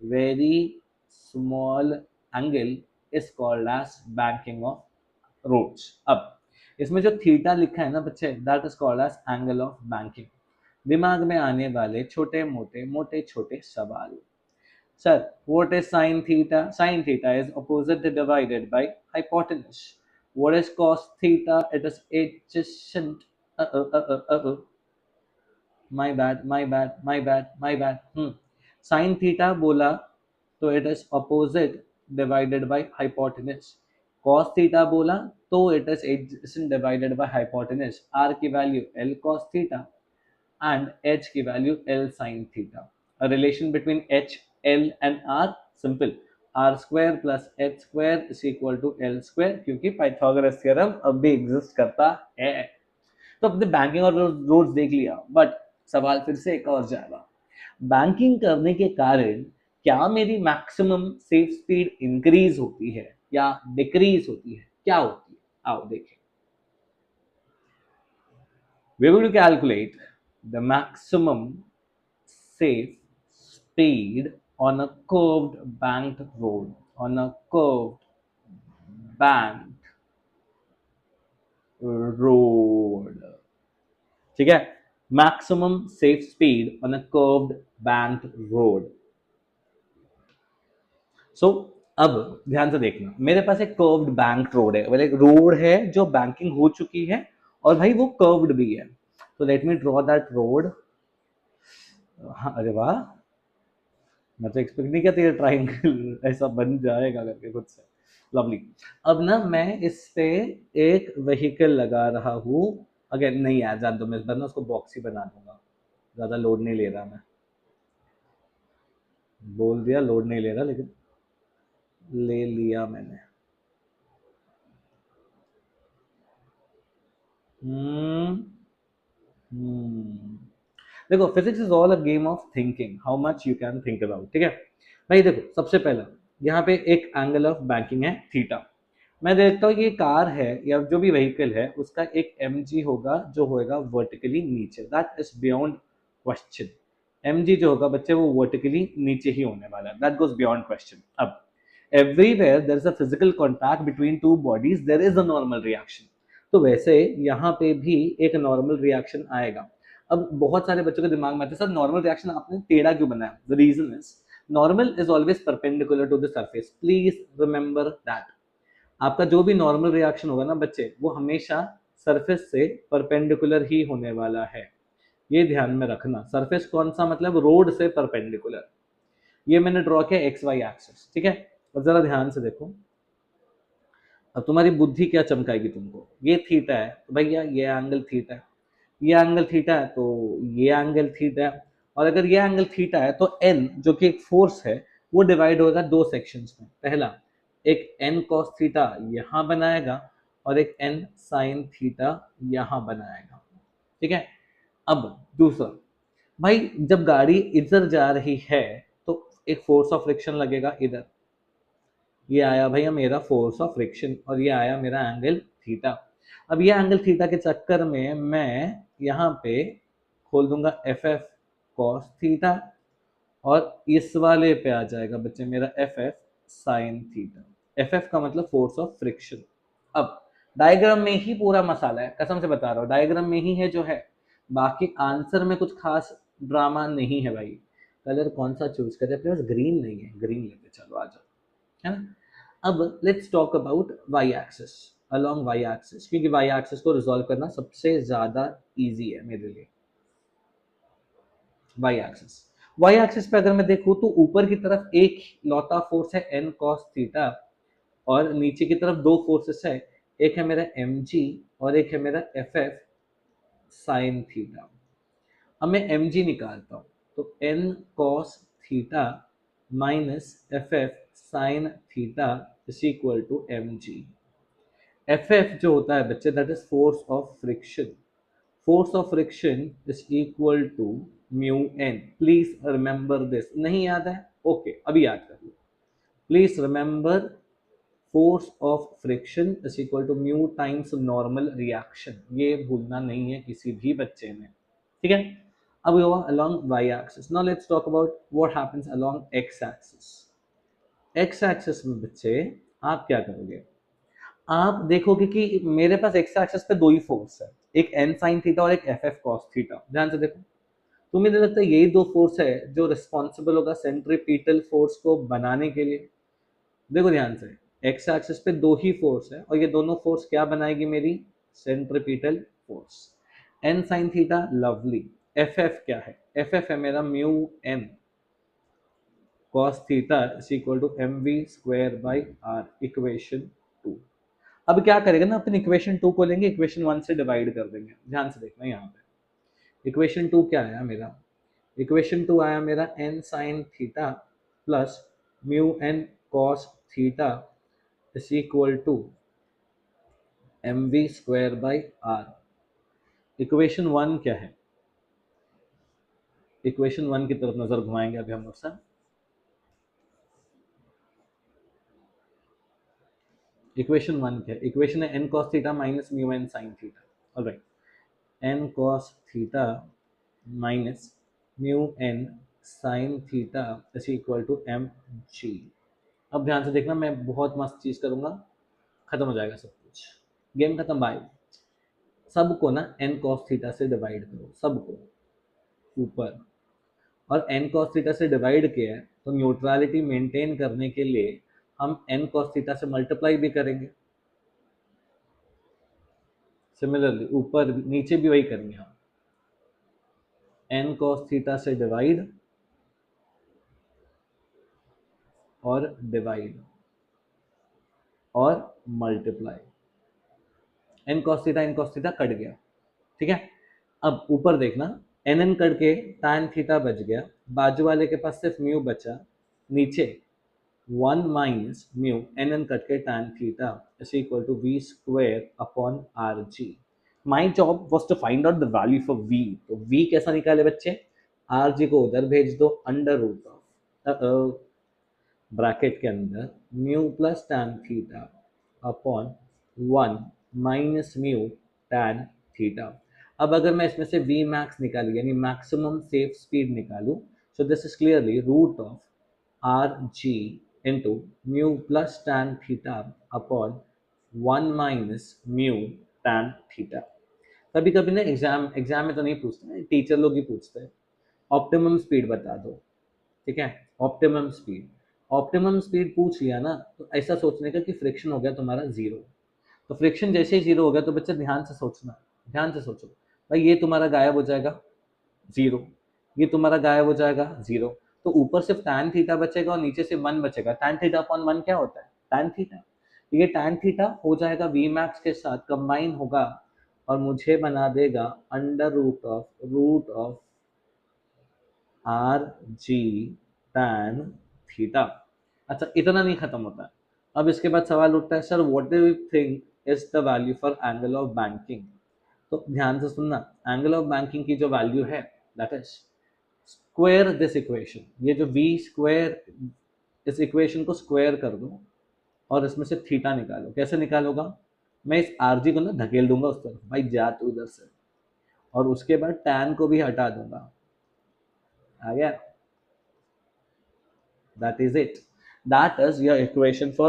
very small angle is called as banking of roads. अब इसमें जो थीटा लिखा है ना बच्चे, that is called as angle of banking. दिमाग में आने वाले छोटे मोटे मोटे छोटे सवाल। Sir, what is sine theta? Sine theta is opposite divided by hypotenuse. What is cos theta? It is adjacent. My bad, my bad, my bad, my bad. Sine theta बोला तो it is opposite divided by hypotenuse. Cos theta बोला तो it is adjacent divided by hypotenuse. R की value L cos theta and h की value L sin theta. A relation between h, L and R simple. R square plus h square is equal to L square, क्योंकि Pythagoras theorem अब भी exist करता है। तो अपने banking और roads देख लिया, बट सवाल फिर से एक और जाएगा, बैंकिंग करने के कारण क्या मेरी मैक्सिमम सेफ स्पीड इंक्रीज होती है या डिक्रीज होती है, क्या होती है, आओ देखें। We are going to calculate the maximum safe speed on a curved banked road, on a curved banked road, ठीक है, maximum safe speed on a curved banked road. So अब ध्यान से देखना, मेरे पास एक कर्व्ड बैंक रोड है, मतलब एक रोड है जो बैंकिंग हो चुकी है और भाई वो कर्व्ड भी है। तो let me draw that road. हाँ, अरे वाह, मैं तो एक्सपेक्ट नहीं किया था ये ट्राइंगल ऐसा बन जाएगा करके खुद से। लवली। अब ना मैं इस पे एक व्हीकल लगा रहा हूँ। अगेन नहीं यार, जान दो, मैं इस बार ना उसको बॉक्स ही बना दूंगा, ज्यादा लोड नहीं ले रहा, मैं बोल दिया लोड नहीं ले रहा, लेकिन ले लिया मैंने। देखो, physics is all a game of thinking, how much you can think about, ठीक है भाई। देखो सबसे पहला यहाँ पे एक एंगल ऑफ बैंकिंग है थीटा। मैं देखता हूँ ये कार है या जो भी व्हीकल है उसका एक mg होगा जो होएगा वर्टिकली नीचे, that is beyond question. mg जो होगा बच्चे वो वर्टिकली नीचे ही होने वाला है, दैट गोज बियॉन्ड क्वेश्चन। अब everywhere there is a physical contact between two bodies, there is a normal reaction. तो वैसे यहाँ पे भी एक नॉर्मल रिएक्शन आएगा। अब बहुत सारे बच्चों के दिमाग में आते हैं, सर नॉर्मल रिएक्शन आपने टेढ़ा क्यों बनाया? The reason is normal is always perpendicular to the surface, please remember that. आपका जो भी नॉर्मल रिएक्शन होगा ना बच्चे, वो हमेशा सरफेस से परपेंडिकुलर ही होने वाला है, ये ध्यान में रखना। सरफेस कौन सा? मतलब रोड से परपेंडिकुलर। ये मैंने ड्रॉ किया एक्स वाई एक्सिस, ठीक है। अब जरा ध्यान से देखो, अब तुम्हारी बुद्धि क्या चमकाएगी तुमको। ये थीटा है तो भैया ये एंगल थीटा है, ये एंगल थीटा है तो ये एंगल थीटा है, और अगर ये एंगल थीटा है तो n जो कि एक फोर्स है वो डिवाइड होगा दो सेक्शंस में। पहला एक n cos थीटा यहाँ बनाएगा और एक n sin थीटा यहाँ बनाएगा, ठीक है। अब दूसरा, भाई जब गाड़ी इधर जा रही है तो एक फोर्स ऑफ फ्रिक्शन लगेगा इधर, ये आया भैया मेरा फोर्स ऑफ फ्रिक्शन और ये आया मेरा एंगल थीटा। अब ये एंगल थीटा के चक्कर में मैं यहाँ पे खोल दूंगा एफ एफ कॉस थीटा और इस वाले पे आ जाएगा बच्चे मेरा F F sine theta. F F का मतलब फोर्स ऑफ फ्रिक्शन। अब डायग्राम में ही पूरा मसाला है, कसम से बता रहा हूँ, डायग्राम में ही है जो है, बाकी आंसर में कुछ खास ड्रामा नहीं है भाई। कलर कौन सा चूज करें? अपने पास ग्रीन नहीं है, ग्रीन लेते चलो, आ जाओ, है ना। अब let's talk about Y axis, along Y axis, क्योंकि वाई एक्सिस को रिजॉल्व करना सबसे ज्यादा इजी है मेरे लिए। वाई एक्सिस, वाई एक्सिस पे अगर मैं देखूं तो ऊपर की तरफ एक लौता फोर्स है एन कॉस थीटा और नीचे की तरफ दो फोर्सेस है, एक है मेरा एम जी और एक है मेरा एफ एफ साइन थीटा। अब मैं एम जी निकालता हूं तो N cos theta minus F F sine theta is equal to M G. F F जो होता है बच्चे that is force of friction. Force of friction is equal to mu N. Please remember this. नहीं याद है? Okay अभी याद कर लो। Please remember force of friction is equal to mu times normal reaction. ये भूलना नहीं है किसी भी बच्चे ने, ठीक है? अब हुआ along y axis. Now let's talk about what happens along x axis. x axis में बच्चे आप क्या करोगे? आप देखोगे कि मेरे पास x axis पे दो ही फोर्स है, एक n sin थीटा और एक ff cos थीटा। ध्यान से देखो, तो मुझे लगता है यही दो फोर्स है जो रिस्पॉन्सिबल होगा सेंट्रीपिटल फोर्स को बनाने के लिए। देखो ध्यान से, x एक्सिस पे दो ही फोर्स है और ये दोनों फोर्स क्या बनाएगी? मेरी centripetal force. n sin theta, lovely. ff क्या है? ff है मेरा mu n cos theta is equal to mv square by r, equation 2। अब क्या करेगा ना, अपन इक्वेशन 2 को लेंगे, इक्वेशन 1 से डिवाइड कर देंगे। ध्यान से देखना, यहाँ पे इक्वेशन 2 क्या आया मेरा? इक्वेशन 2 आया मेरा n sin theta plus mu n cos theta is equal to mv square by r। Equation 1 क्या है? इक्वेशन 1 की तरफ नजर घुमाएंगे अभी हम लोग सब। इक्वेशन 1 क्या है? इक्वेशन है n cos theta minus mu n sin theta. Alright, n cos theta minus mu n sin theta is equal to mg। अब ध्यान से देखना, मैं बहुत मस्त चीज करूंगा, खत्म हो जाएगा सब कुछ, गेम खत्म। बाय। सबको ना n cos थीटा से डिवाइड करो, सबको ऊपर, और n cos थीटा से डिवाइड किया है तो न्यूट्रलिटी मेंटेन करने के लिए हम n cos थीटा से मल्टीप्लाई भी करेंगे। सिमिलरली ऊपर नीचे भी वही करेंगे हम, n cos थीटा से डिवाइड और डिवाइड और multiply. n cos theta cut गया, ठीक है? अब ऊपर देखना, nn कट के tan थीटा बच गया, बाजू वाले के पास सिर्फ म्यू बचा, नीचे 1 माइनस म्यू nn कट के tan theta is equal to v square upon rg। My job was to find out the value for v। तो v कैसा निकाले बच्चे? rg को उधर भेज दो, अंडर रूट ऑफ ब्रैकेट के अंदर mu plus tan theta upon 1 minus mu tan theta. अब अगर मैं इसमें से v मैक्स निकालूं, यानी मैक्सिमम सेफ स्पीड निकालूं, so this is clearly root of R G into mu plus tan theta upon 1 minus mu tan theta. कभी कभी ना एग्जाम में तो नहीं पूछते, टीचर लोग ही पूछते हैं, ऑप्टिमम स्पीड बता दो, ठीक है? ऑप्टिमम स्पीड, ऑप्टिमम स्पीड पूछ लिया ना, तो ऐसा सोचने का कि फ्रिक्शन हो गया तुम्हारा जीरो। तो फ्रिक्शन जैसे ही जीरो हो गया तो बच्चे ध्यान से सोचना, ध्यान से सोचो भाई, ये तुम्हारा गायब हो जाएगा जीरो, ये तुम्हारा गायब हो जाएगा जीरो, तो ऊपर सिर्फ tan थीटा बचेगा और नीचे से 1 बचेगा। tan थीटा अपॉन 1 क्या होता है? tan theta. ये tan थीटा हो जाएगा v मैक्स के साथ कंबाइन होगा और मुझे बना देगा under root of R G tan theta. अच्छा, इतना नहीं खत्म होता है, अब इसके बाद सवाल उठता है, sir what do you think is the value for angle of banking? तो ध्यान से सुनना, एंगल ऑफ बैंकिंग की जो वैल्यू है that is square this equation. ये जो v स्क्वायर, इस इक्वेशन को स्क्वायर कर दो और इसमें से थीटा निकालो। कैसे निकालोगा? मैं इस आरजी को ना धकेल दूंगा उस तरफ, भाई जा तू उधर से, और उसके बाद tan को भी हटा दूंगा। आ गया? That is it. That is your equation for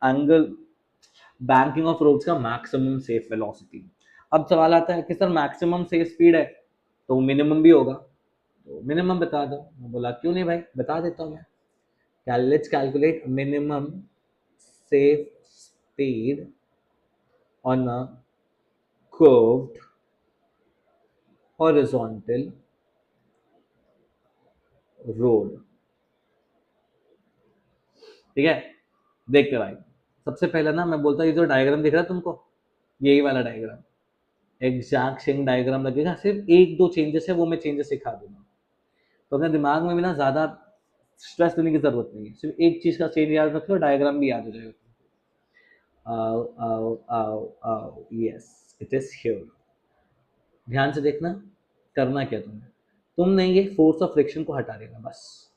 angle banking of roads का maximum safe velocity. अब सवाल आता है कि सर मैक्सिमम सेफ स्पीड है तो मिनिमम भी होगा, तो मिनिमम बता दो। मैं बोला क्यों नहीं भाई, बता देता हूँ मैं। Let's calculate minimum safe speed on a curved horizontal road, ठीक है? देखते भाई, सबसे पहले ना मैं बोलता हूँ, ये जो डायग्राम दिख रहा है तुमको, यही वाला डायग्राम, एग्जैक्ट सेम डायग्राम लगेगा, सिर्फ एक दो चेंजेस है, वो मैं चेंजेस सिखा दूंगा। तो अपने दिमाग में भी ना ज़्यादा स्ट्रेस देने की जरूरत नहीं है, सिर्फ एक चीज का चेंज याद रखो, डायग्राम भी याद हो जाएगा। आओ आओ आओ आओ, यस इट इज हियर। ध्यान से देखना, करना क्या तुमने ये फोर्स ऑफ फ्रिक्शन को हटा देना बस,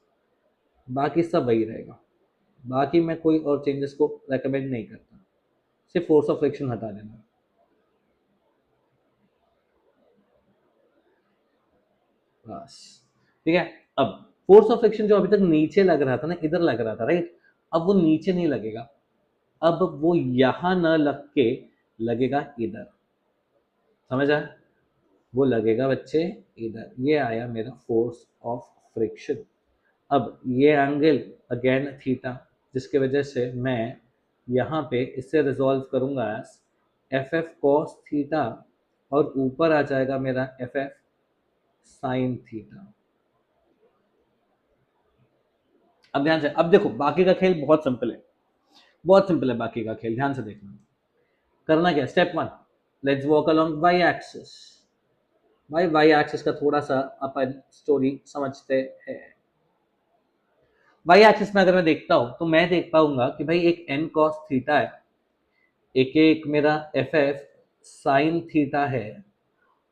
बाकी सब वही रहेगा। बाकी मैं कोई और चेंजेस को रेकमेंड नहीं करता, सिर्फ फोर्स ऑफ फ्रिक्शन हटा देना बस। ठीक है, अब फोर्स ऑफ फ्रिक्शन जो अभी तक नीचे लग रहा था ना, इधर लग रहा था राइट, अब वो नीचे नहीं लगेगा, अब वो यहां न लग के लगेगा इधर, समझ आया? वो लगेगा बच्चे इधर, ये आया मेरा फोर्स ऑफ फ्रिक्शन। अब ये एंगल अगेन थीटा, जिसके वजह से मैं यहाँ पे इससे रिजॉल्व करूंगा S F F cos theta, और ऊपर आ जाएगा मेरा एफ एफ साइन थीटा। अब ध्यान से, अब देखो बाकी का खेल बहुत सिंपल है, बहुत सिंपल है बाकी का खेल, ध्यान से देखना। करना क्या, step one, let's walk along Y axis. भाई वाई एक्सिस का थोड़ा सा अपन स्टोरी समझते हैं। वाई एक्सिस में अगर मैं देखता हूं तो मैं देख पाऊंगा कि भाई एक एन कॉस थीटा है, एक मेरा एफ एफ साइन थीटा है,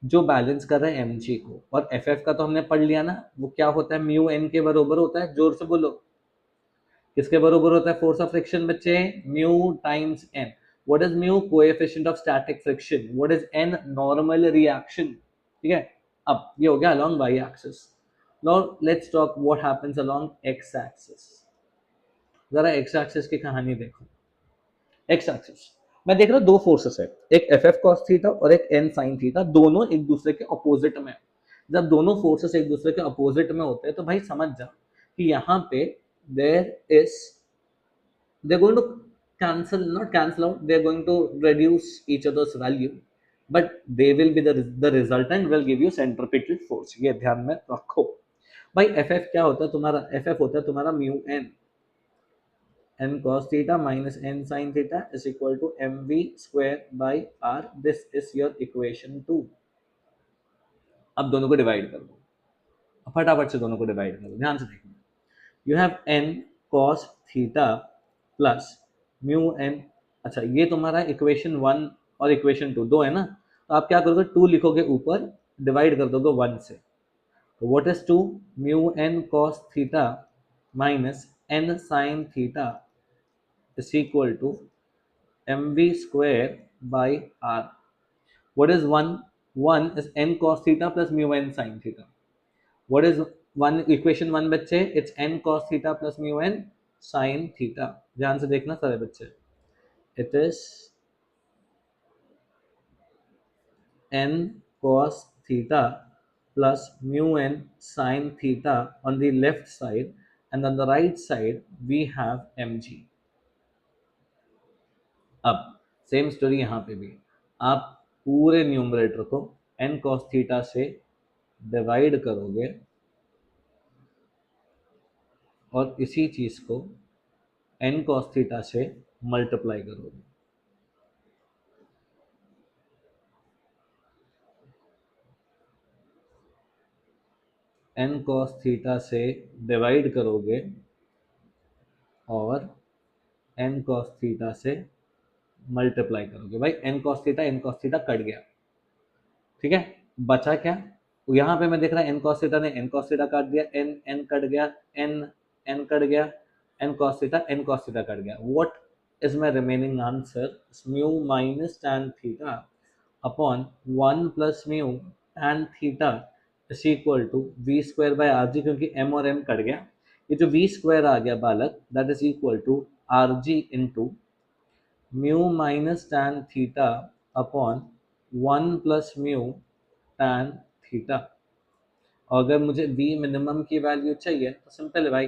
जो बैलेंस कर रहा है एम जी को। और एफ एफ का तो हमने पढ़ लिया ना, वो क्या होता है, म्यू एन के बरोबर होता है, जोर से बोलो किसके बरोबर होता है फोर्स ऑफ फ्रिक्शन बच्चे, mu times N. What is mu, coefficient of static friction. What is N, normal reaction. ठीक है, अब ये हो गया along Y axis. Now let's talk what happens along X axis. जरा एक्स एक्सिस की कहानी देखो। एक्स एक्सिस मैं देख रहा हूँ दो फोर्सेस है, एक एफ एफ कॉस थीटा और एक एन साइन थीटा, दोनों एक दूसरे के अपोजिट में। जब दोनों फोर्सेस एक दूसरे के अपोजिट में होते हैं तो भाई समझ जा कि यहाँ पे there is, they're going to cancel, not cancel out, they're going to reduce each other's value, but they will be the resultant will give you centripetal force। ये ध्यान में रखो भाई। एफ एफ क्या होता है तुम्हारा, एफ एफ होता है तुम्हारा mu N, N cos theta minus n sin theta is equal to mv square by r। this is your equation 2। अब दोनों को डिवाइड कर दो, फटाफट से दोनों को डिवाइड कर दो, ध्यान से देखना। You have n cos theta plus mu N, अच्छा ये तुम्हारा इक्वेशन 1 और इक्वेशन 2 दो है ना, तो आप क्या करोगे, 2 लिखोगे ऊपर, डिवाइड कर दोगे 1 से। तो what is 2, mu N cos theta minus N sine theta is equal to mv square by r। What is 1? 1 is n cos theta plus mu n sin theta। What is 1, equation 1 बच्चे, it's n cos theta plus mu n sin theta। ध्यान से देखना सारे बच्चे, it is n cos theta plus mu n sin theta on the left side, and on the right side we have mg। अब same story यहाँ पे भी, आप पूरे न्यूमरेटर को n cos थीटा से डिवाइड करोगे और इसी चीज को n cos थीटा से मल्टीप्लाई करोगे। n cos थीटा से डिवाइड करोगे और n cos थीटा से मल्टीप्लाई करोगे। भाई n cos थीटा कट गया, ठीक है, बचा क्या, यहाँ पे मैं देख रहा है n cos थीटा ने n cos थीटा काट दिया, n कट गया, n कट गया, n cos थीटा कट गया। What is my remaining answer, mu minus tan theta upon 1 plus mu tan theta is equal to v square by R G, क्योंकि m और m cut गया, ये जो v square आ गया बालक, that is equal to R G into mu minus tan theta upon 1 plus mu tan theta. और अगर मुझे v मिनिमम की वैल्यू चाहिए तो सिंपल है भाई,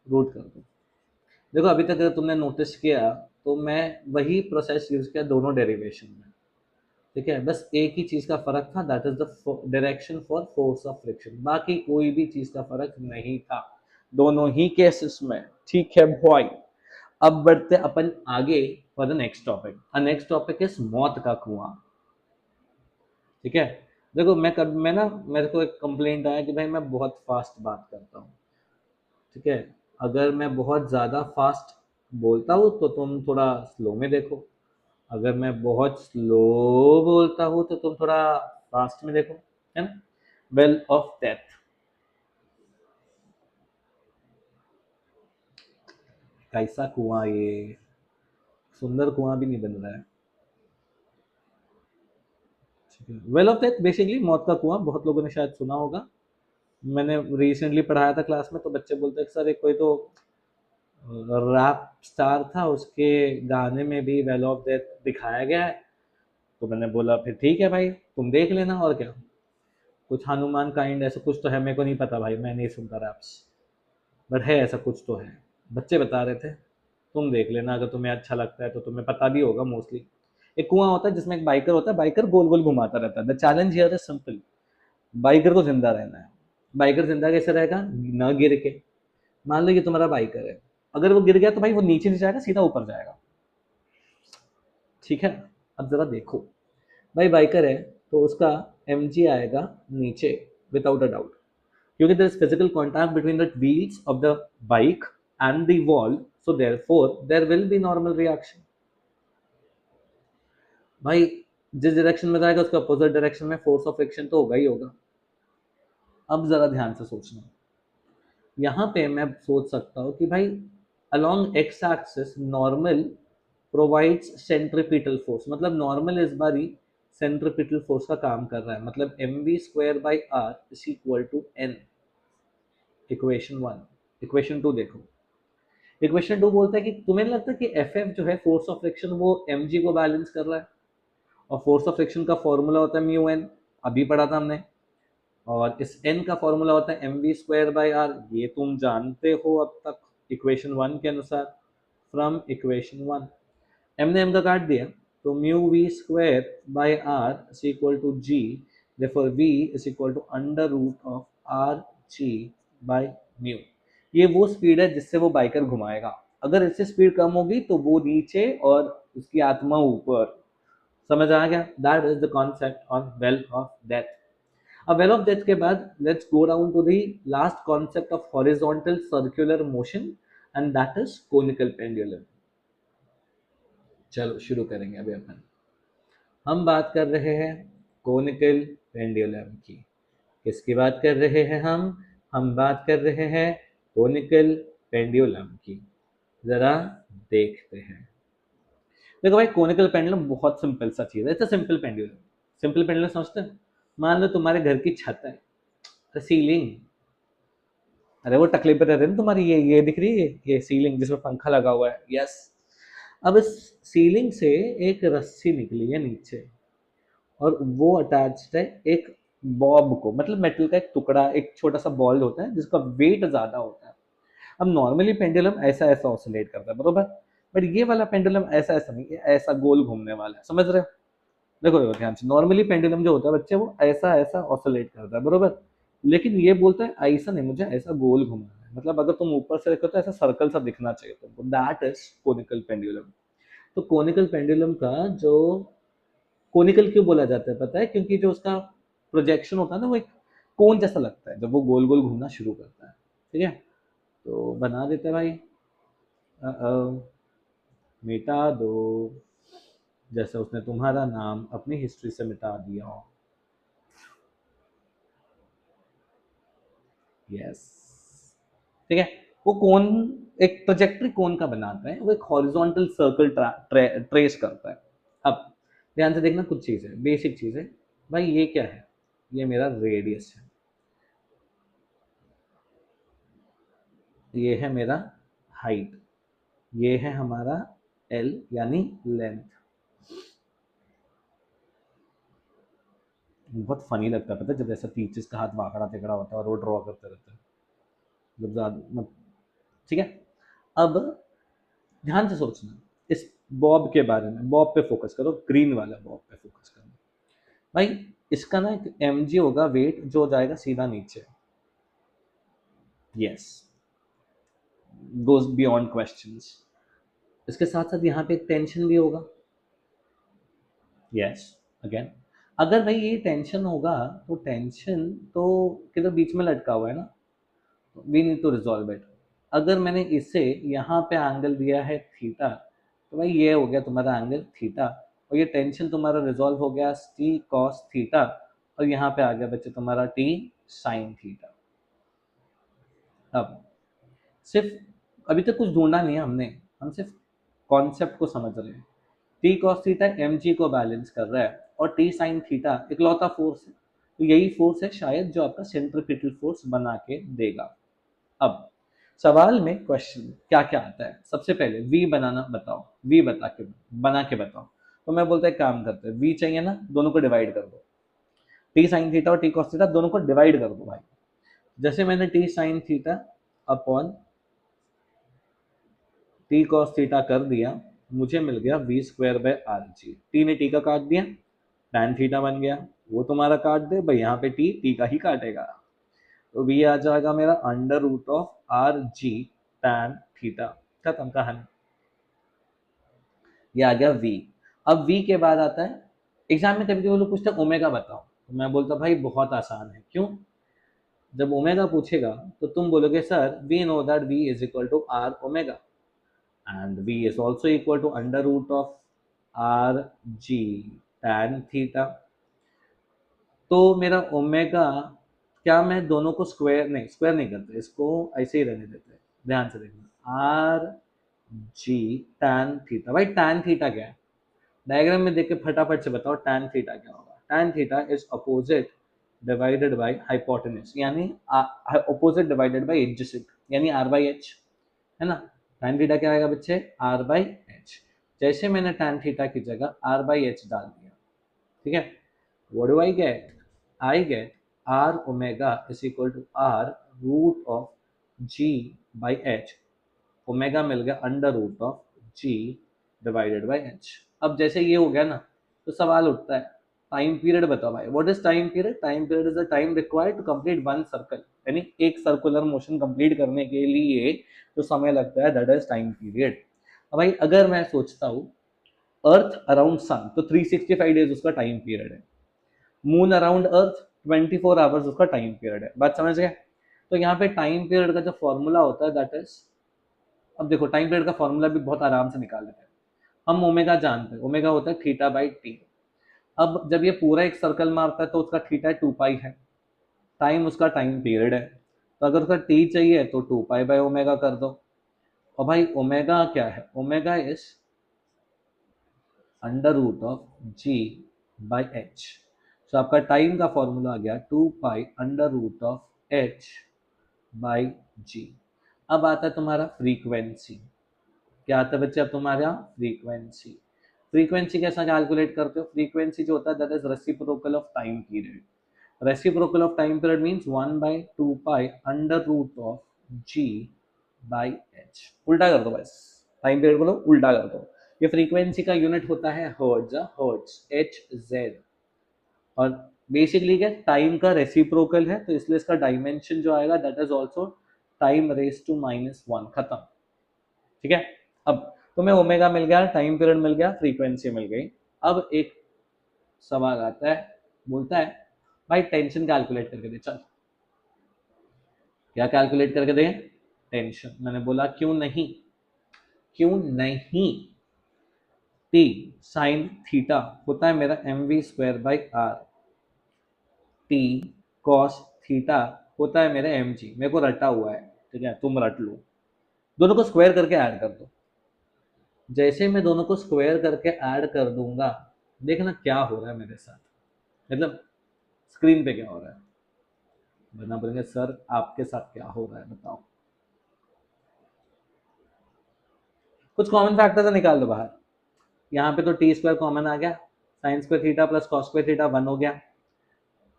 रूट कर दो। देखो अभी तक अगर तुमने नोटिस किया तो मैं वही प्रोसेस यूज किया दोनों डेरिवेशन में, ठीक है, बस एक ही चीज का फर्क था, that is the direction for force of friction, बाकी कोई भी चीज का फर्क नहीं था दोनों ही केसेस में। ठीक है बॉय, अब बढ़ते अपन आगे for the next topic. Next topic is मौत का कुआं। ठीक है, देखो मैं ना, मेरे को एक कंप्लेंट आया कि भाई मैं बहुत फास्ट बात करता हूँ, ठीक है। अगर मैं बहुत ज़्यादा फास्ट बोलता हूँ तो तुम थोड़ा स्लो में देखो, अगर मैं बहुत स्लो बोलता हूँ तो तुम थोड़ा फास्ट में देखो, है ना। वेल ऑफ डेथ, कैसा कुआं ये, सुंदर कुआं भी नहीं बन रहा है। वेल ऑफ डेथ बेसिकली मौत का कुआं, बहुत लोगों ने शायद सुना होगा। मैंने रिसेंटली पढ़ाया था क्लास में, तो बच्चे बोलते हैं कि सर एक कोई तो रैप स्टार था, उसके गाने में भी वेल ऑफ डेथ दिखाया गया है। तो मैंने बोला फिर ठीक है भाई, तुम देख लेना और क्या, कुछ हनुमान काइंड ऐसा कुछ तो है, मेरे को नहीं पता भाई, मैं नहीं सुनता रैप्स, बट है ऐसा कुछ तो है। बच्चे बता रहे थे, तुम देख लेना, अगर तुम्हें अच्छा लगता है तो तुम्हें पता भी होगा मोस्टली। एक कुआं होता है जिसमें एक बाइकर होता है, बाइकर गोल गोल घुमाता रहता है। The challenge here is simple, biker को जिंदा रहना है। बाइकर जिंदा कैसे रहेगा, न गिर के। मान लो ये तुम्हारा बाइकर है, अगर वो गिर गया तो भाई वो नीचे नहीं जाएगा, सीधा ऊपर जाएगा, ठीक है। अब जरा देखो, भाई बाइकर है तो उसका mg आएगा नीचे, विदाउट अ डाउट, क्योंकि there is physical contact between the wheels of the bike and the wall, so therefore there will be normal reaction. भाई जिस डायरेक्शन में जाएगा उसके अपोजिट डायरेक्शन में फोर्स ऑफ फ्रिक्शन तो होगा ही होगा। अब जरा ध्यान से सोचना, यहाँ पे मैं सोच सकता हूँ कि भाई along X axis normal provides centripetal force, मतलब नॉर्मल इस बार ही सेंट्रीपिटल फोर्स का काम कर रहा है, मतलब mv² r is equal to n। Equation 1, equation 2 देखो। इक्वेशन 2 बोलता है कि तुम्हें लगता है कि एफ एफ जो है फोर्स ऑफ फ्रिक्शन वो mg को बैलेंस कर रहा है, और फोर्स ऑफ फ्रिक्शन का फॉर्मूला होता है म्यू एन, अभी पढ़ा था हमने, और इस n का फॉर्मूला होता है mv²/r, ये तुम जानते हो अब तक इक्वेशन 1 के अनुसार। फ्रॉम इक्वेशन 1 m ने m का काट दिया, तो mu v²/r is equal to g, therefore v is equal to under root of R G by mu. ये वो स्पीड है जिससे वो बाइकर घुमाएगा, अगर इससे स्पीड कम होगी तो वो नीचे और उसकी आत्मा ऊपर। समझ आ गया, that is the concept on well of death. अब वेल ऑफ डेथ के बाद let's go down to the last concept of horizontal circular motion, and that is conical pendulum. चलो शुरू करेंगे अभी अपन। हम बात कर रहे हैं कोनिकल पेंडुलम की। किसकी बात कर रहे हैं हम बात कर रहे हैं कोनिकल पेंडुलम की। जरा देखते हैं। देखो भाई, कोनिकल पेंडुलम बहुत सिंपल सा चीज है, it's a simple pendulum. Simple pendulum समझते हैं, मान लो तुम्हारे घर की छत है, सीलिंग, अरे वो टकले पे रहते हैं ना तुम्हारी, ये दिख रही है, ये सीलिंग जिसमें पंखा लगा हुआ है, यस। अब इस सीलिंग से एक रस्सी निकली है नीचे, और वो अटैच्ड है एक बॉब को, मतलब मेटल का एक टुकड़ा, एक छोटा सा बॉल होता है जिसका वेट ज्यादा होता है। अब नॉर्मली पेंडुलम ऐसा ऐसा ऑसिलेट करता है, बरोबर, बट ये वाला पेंडुलम ऐसा ऐसा नहीं है, ऐसा गोल घूमने वाला है, समझ रहे हो। देखो देखो ध्यान से, नॉर्मली पेंडुलम जो होता है बच्चे, वो ऐसा ऐसा ऑसिलेट करता है, बरोबर, लेकिन ये बोलता है ऐसा नहीं, मुझे ऐसा गोल घुमाना है, मतलब अगर तुम ऊपर से देखो तो ऐसा सर्कल सा दिखना चाहिए तुमको, दैट इज कोनिकल पेंडुलम। तो कोनिकल पेंडुलम का जो, कोनिकल क्यों बोला जाता है पता है, क्योंकि जो उसका प्रोजेक्शन होता है ना, वो एक कोन जैसा लगता है जब वो गोल गोल घूमना शुरू करता है, ठीक है। तो बना देते हैं भाई, मिटा दो, जैसे उसने तुम्हारा नाम अपनी हिस्ट्री से मिटा दिया। यस, ठीक है। वो कोन एक प्रोजेक्टरी कोन का बनाता है, वो एक हॉरिजॉन्टल सर्कल ट्रेस करता है। अब ध्यान से देखना, कुछ चीज़ है, बेसिक चीज़ है भाई। ये क्या है, ये मेरा रेडियस है, ये है मेरा हाइट, ये है हमारा एल यानी लेंथ। बहुत फनी लगता है पता है, जब ऐसा टीचर्स का हाथ वाकड़ा तिकड़ा होता है और वो ड्रॉ करते रहते हैं, जब ज्यादा ठीक है। अब ध्यान से सोचना इस बॉब के बारे में, बॉब पे फोकस करो, ग्रीन वाला बॉब पे फोकस करो भाई। इसका ना एक mg होगा वेट, जो जाएगा सीधा नीचे, यस, गोज बियॉन्ड क्वेश्चंस। इसके साथ साथ यहाँ पे एक टेंशन भी होगा, यस, अगेन। अगर भाई ये टेंशन होगा, तो टेंशन तो किधर बीच में लटका हुआ है ना, we need to resolve it. अगर मैंने इसे यहाँ पे एंगल दिया है थीटा, तो भाई ये हो गया तुम्हारा एंगल थीटा, और ये टेंशन तुम्हारा रिजॉल्व हो गया टी कॉस थीटा, और यहाँ पे आ गया बच्चे तुम्हारा टी साइन थीटा। अब सिर्फ अभी तक कुछ ढूंढा नहीं है हमने, हम सिर्फ कॉन्सेप्ट को समझ रहे हैं। T cos theta M G को बैलेंस कर रहा है, और टी साइन थीटा इकलौता फोर्स है, तो यही फोर्स है शायद जो आपका सेंट्रीपिटल फोर्स बना के देगा। अब सवाल में क्वेश्चन क्या क्या आता है, सबसे पहले v बनाना बताओ, v बना के बताओ। तो मैं बोलता एक काम करते हैं, v चाहिए ना, दोनों को डिवाइड कर दो, टी साइन थीटा और टी कॉस थीटा दोनों को डिवाइड कर दो भाई। जैसे मैंने T sine theta upon T cos theta कर दिया, मुझे मिल गया V square by R G. T ने टी का काट दिया, टैन थीटा बन गया, वो तुम्हारा काट दे भाई, यहाँ पे टी का ही काटेगा, तो वी आ जाएगा मेरा under root of R G tan theta, खत्म कहानी। ये आ गया v। अब v के बाद आता है, एग्जाम में कभी वो लोग पूछते हैं ओमेगा बताओ, तो मैं बोलता भाई बहुत आसान है। क्यों? जब ओमेगा पूछेगा तो तुम बोलोगे sir we know that v is equal to R omega, and v is also equal to under root of r g tan theta। तो मेरा ओमेगा, क्या मैं दोनों को स्क्वायर नहीं करते, इसको ऐसे ही रहने देते हैं, ध्यान से देखना, आर जी tan थीटा। भाई tan थीटा क्या है, डायग्राम में देख के फटाफट से बताओ tan थीटा क्या होगा। tan theta is opposite divided by hypotenuse, यानी अपोजिट डिवाइडेड बाय एडजेसेंट, यानी r बाई एच, है ना। tan थीटा क्या आएगा बच्चे, r बाई एच। जैसे मैंने tan थीटा की जगह r बाई एच डाल दिया, ठीक है, what do I get, I get r omega is equal to r root of g by H. Omega मिल गया under root of g divided by H. अब जैसे ये हो गया ना, तो सवाल उठता है टाइम पीरियड बताओ भाई, what is time period, time period is the time required to complete one circle, यानी एक सर्कुलर मोशन कंप्लीट करने के लिए जो समय लगता है दैट इज टाइम पीरियड। अब भाई अगर मैं सोचता हूँ अर्थ अराउंड सन, तो 365 डेज उसका टाइम पीरियड है, मून अराउंड अर्थ 24 आवर्स उसका टाइम पीरियड है, बात समझ गए। तो यहाँ पे टाइम पीरियड का जो फॉर्मूला होता है दैट इज, अब देखो टाइम पीरियड का फॉर्मूला भी बहुत आराम से निकाल देते हैं, हम ओमेगा जानते हैं, ओमेगा होता है थीटा बाई टी। अब जब ये पूरा एक सर्कल मारता है तो उसका थीटा 2 पाई है, टाइम उसका टाइम पीरियड है, तो अगर उसका टी चाहिए तो 2 पाई बाई ओमेगा कर दो। और भाई ओमेगा क्या है, omega is under root of G by H. तो आपका टाइम का फॉर्मूला आ गया 2 pi under root of H by G. अब आता है तुम्हारा फ्रीक्वेंसी, क्या आता है बच्चे अब तुम्हारा फ्रीक्वेंसी। फ्रीक्वेंसी कैसा कैलकुलेट करते हो, फ्रीक्वेंसी जो होता है that is reciprocal of time period. Reciprocal of time period means 1/2 pi under root of G by H. उल्टा कर दो बस, टाइम पीरियड को उल्टा कर दो। ये फ्रीक्वेंसी का यूनिट होता है हर्ट्ज, हर्ट्ज एच जेड, और बेसिकली क्या टाइम का रेसिप्रोकल है, तो इसलिए इसका डायमेंशन जो आएगा that is also time raise to -1, खत्म, ठीक है। अब तुम्हें ओमेगा मिल गया, टाइम पीरियड मिल गया, फ्रीक्वेंसी मिल गई। अब एक सवाल आता है, बोलता है भाई टेंशन कैलकुलेट करके दे, चल क्या कैलकुलेट करके दे, टेंशन। मैंने बोला क्यों नहीं, क्यों नहीं, टी साइन थीटा होता है मेरा mv² by R, T cos theta होता है मेरा mg, मेरे को रटा हुआ है, ठीक है, तुम रट लो, दोनों को स्क्वायर करके ऐड कर दो। जैसे मैं दोनों को स्क्वायर करके ऐड कर दूंगा, देखना क्या हो रहा है मेरे साथ, मतलब स्क्रीन पे क्या हो रहा है, बना बोलेंगे सर आपके साथ क्या हो रहा है बताओ। कुछ कॉमन फैक्टर तो निकाल दो बाहर, यहाँ पे तो टी स्क्वायर कॉमन आ गया, sine square theta plus cos square theta 1 हो गया।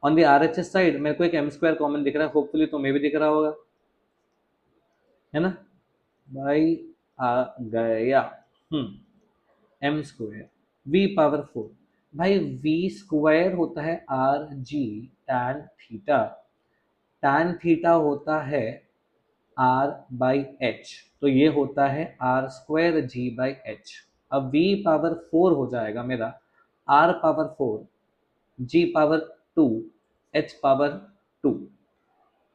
ऑन द आरएचएस साइड मेरे को एक एम स्क्वायर कॉमन दिख रहा है, होपफुली तुम्हें भी दिख रहा होगा, है ना भाई, आ गया एम स्क्वायर वी पावर 4। भाई वी स्क्वायर होता है R G tan theta, tan theta होता है आर बाई एच, तो ये होता है R square G by H. अब v पावर 4 हो जाएगा मेरा r power 4 g power 2 h power 2,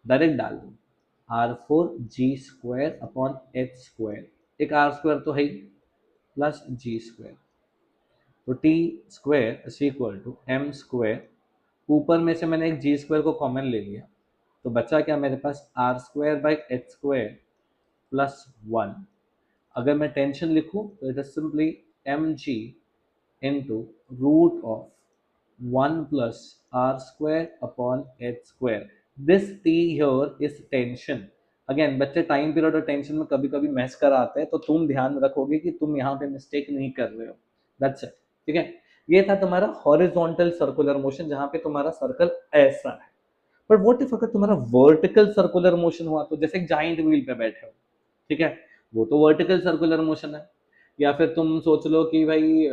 direct डाल दो, r4g² अपॉन h², एक r² तो है ही, प्लस g², तो t² is equal to m², ऊपर में से मैंने एक g² को कॉमन ले लिया, तो बचा क्या मेरे पास r²/h² प्लस 1। अगर मैं टेंशन लिखूं तो it is simply mg into root of 1 plus r² upon h²। This t here is tension। Again बच्चे टाइम पीरियड और टेंशन में कभी कभी मैस कराते हैं, तो तुम ध्यान रखोगे कि तुम यहाँ पे मिस्टेक नहीं कर रहे हो। दैट्स इट, ठीक है। ये था तुम्हारा हॉरिजॉन्टल सर्कुलर मोशन, जहाँ पे तुम्हारा सर्कल ऐसा है। बट व्हाट इफ अगर तुम्हारा वर्टिकल सर्कुलर मोशन हुआ, तो जैसे एक जाइंट व्हील पे बैठे हो, ठीक है, वो तो वर्टिकल सर्कुलर मोशन है। या फिर तुम सोच लो कि भाई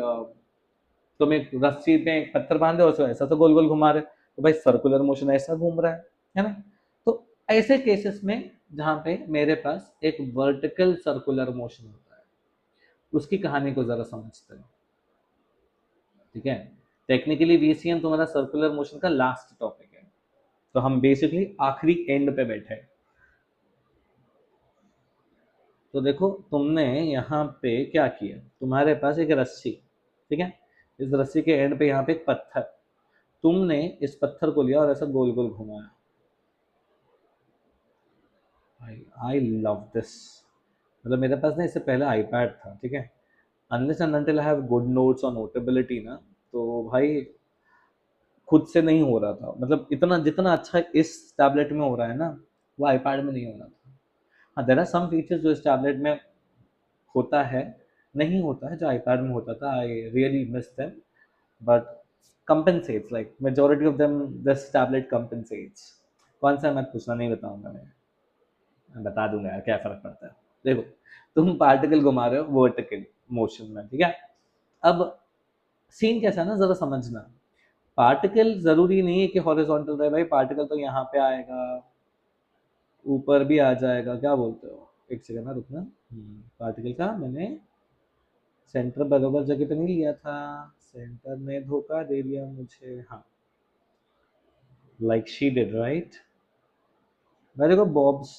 तुम एक रस्सी पे एक पत्थर बांधे हो, उसको ऐसा तो गोल गोल घुमा रहे, तो भाई सर्कुलर मोशन ऐसा घूम रहा है ना। तो ऐसे केसेस में जहां पे मेरे पास एक वर्टिकल सर्कुलर मोशन होता है, उसकी कहानी को जरा समझते हैं, ठीक है। टेक्निकली वीसीएम तुम्हारा सर्कुलर मोशन का लास्ट टॉपिक है, तो हम बेसिकली आखिरी एंड पे बैठे हैं। तो देखो तुमने यहाँ पे क्या किया, तुम्हारे पास एक रस्सी, ठीक है, इस रस्सी के एंड पे यहाँ पे एक पत्थर, तुमने इस पत्थर को लिया और ऐसा गोल गोल घुमाया। I love this. मतलब मेरे पास ना इससे पहले आईपैड था, ठीक है, unless and until I have good notes और नोटेबिलिटी ना, तो भाई खुद से नहीं हो रहा था। मतलब इतना जितना अच्छा इस टैबलेट में हो रहा है ना, वो आईपैड में नहीं हो रहा था। हाँ, देयर आर सम फीचर्स जो इस टैबलेट में होता है, नहीं होता है जो आईपैड में होता था। I really miss them, but compensates, like majority of them this tablet compensates। कौन सा मत पूछना, नहीं बताऊंगा मैं बता दूंगा यार, क्या फर्क पड़ता है। देखो तुम पार्टिकल घुमा रहे हो वर्टिकल मोशन में, ठीक है। अब सीन कैसा है ना, जरा समझना। पार्टिकल जरूरी नहीं है कि हॉरिजॉन्टल रहे भाई, पार्टिकल तो यहाँ पे आएगा, ऊपर भी आ जाएगा, क्या बोलते हो, एक सेकंड ना रुकना। पार्टिकल का मैंने सेंटर बराबर जगह पे नहीं लिया था, सेंटर ने धोखा दे दिया मुझे। हाँ, लाइक शी डिड राइट। मेरे को बॉब्स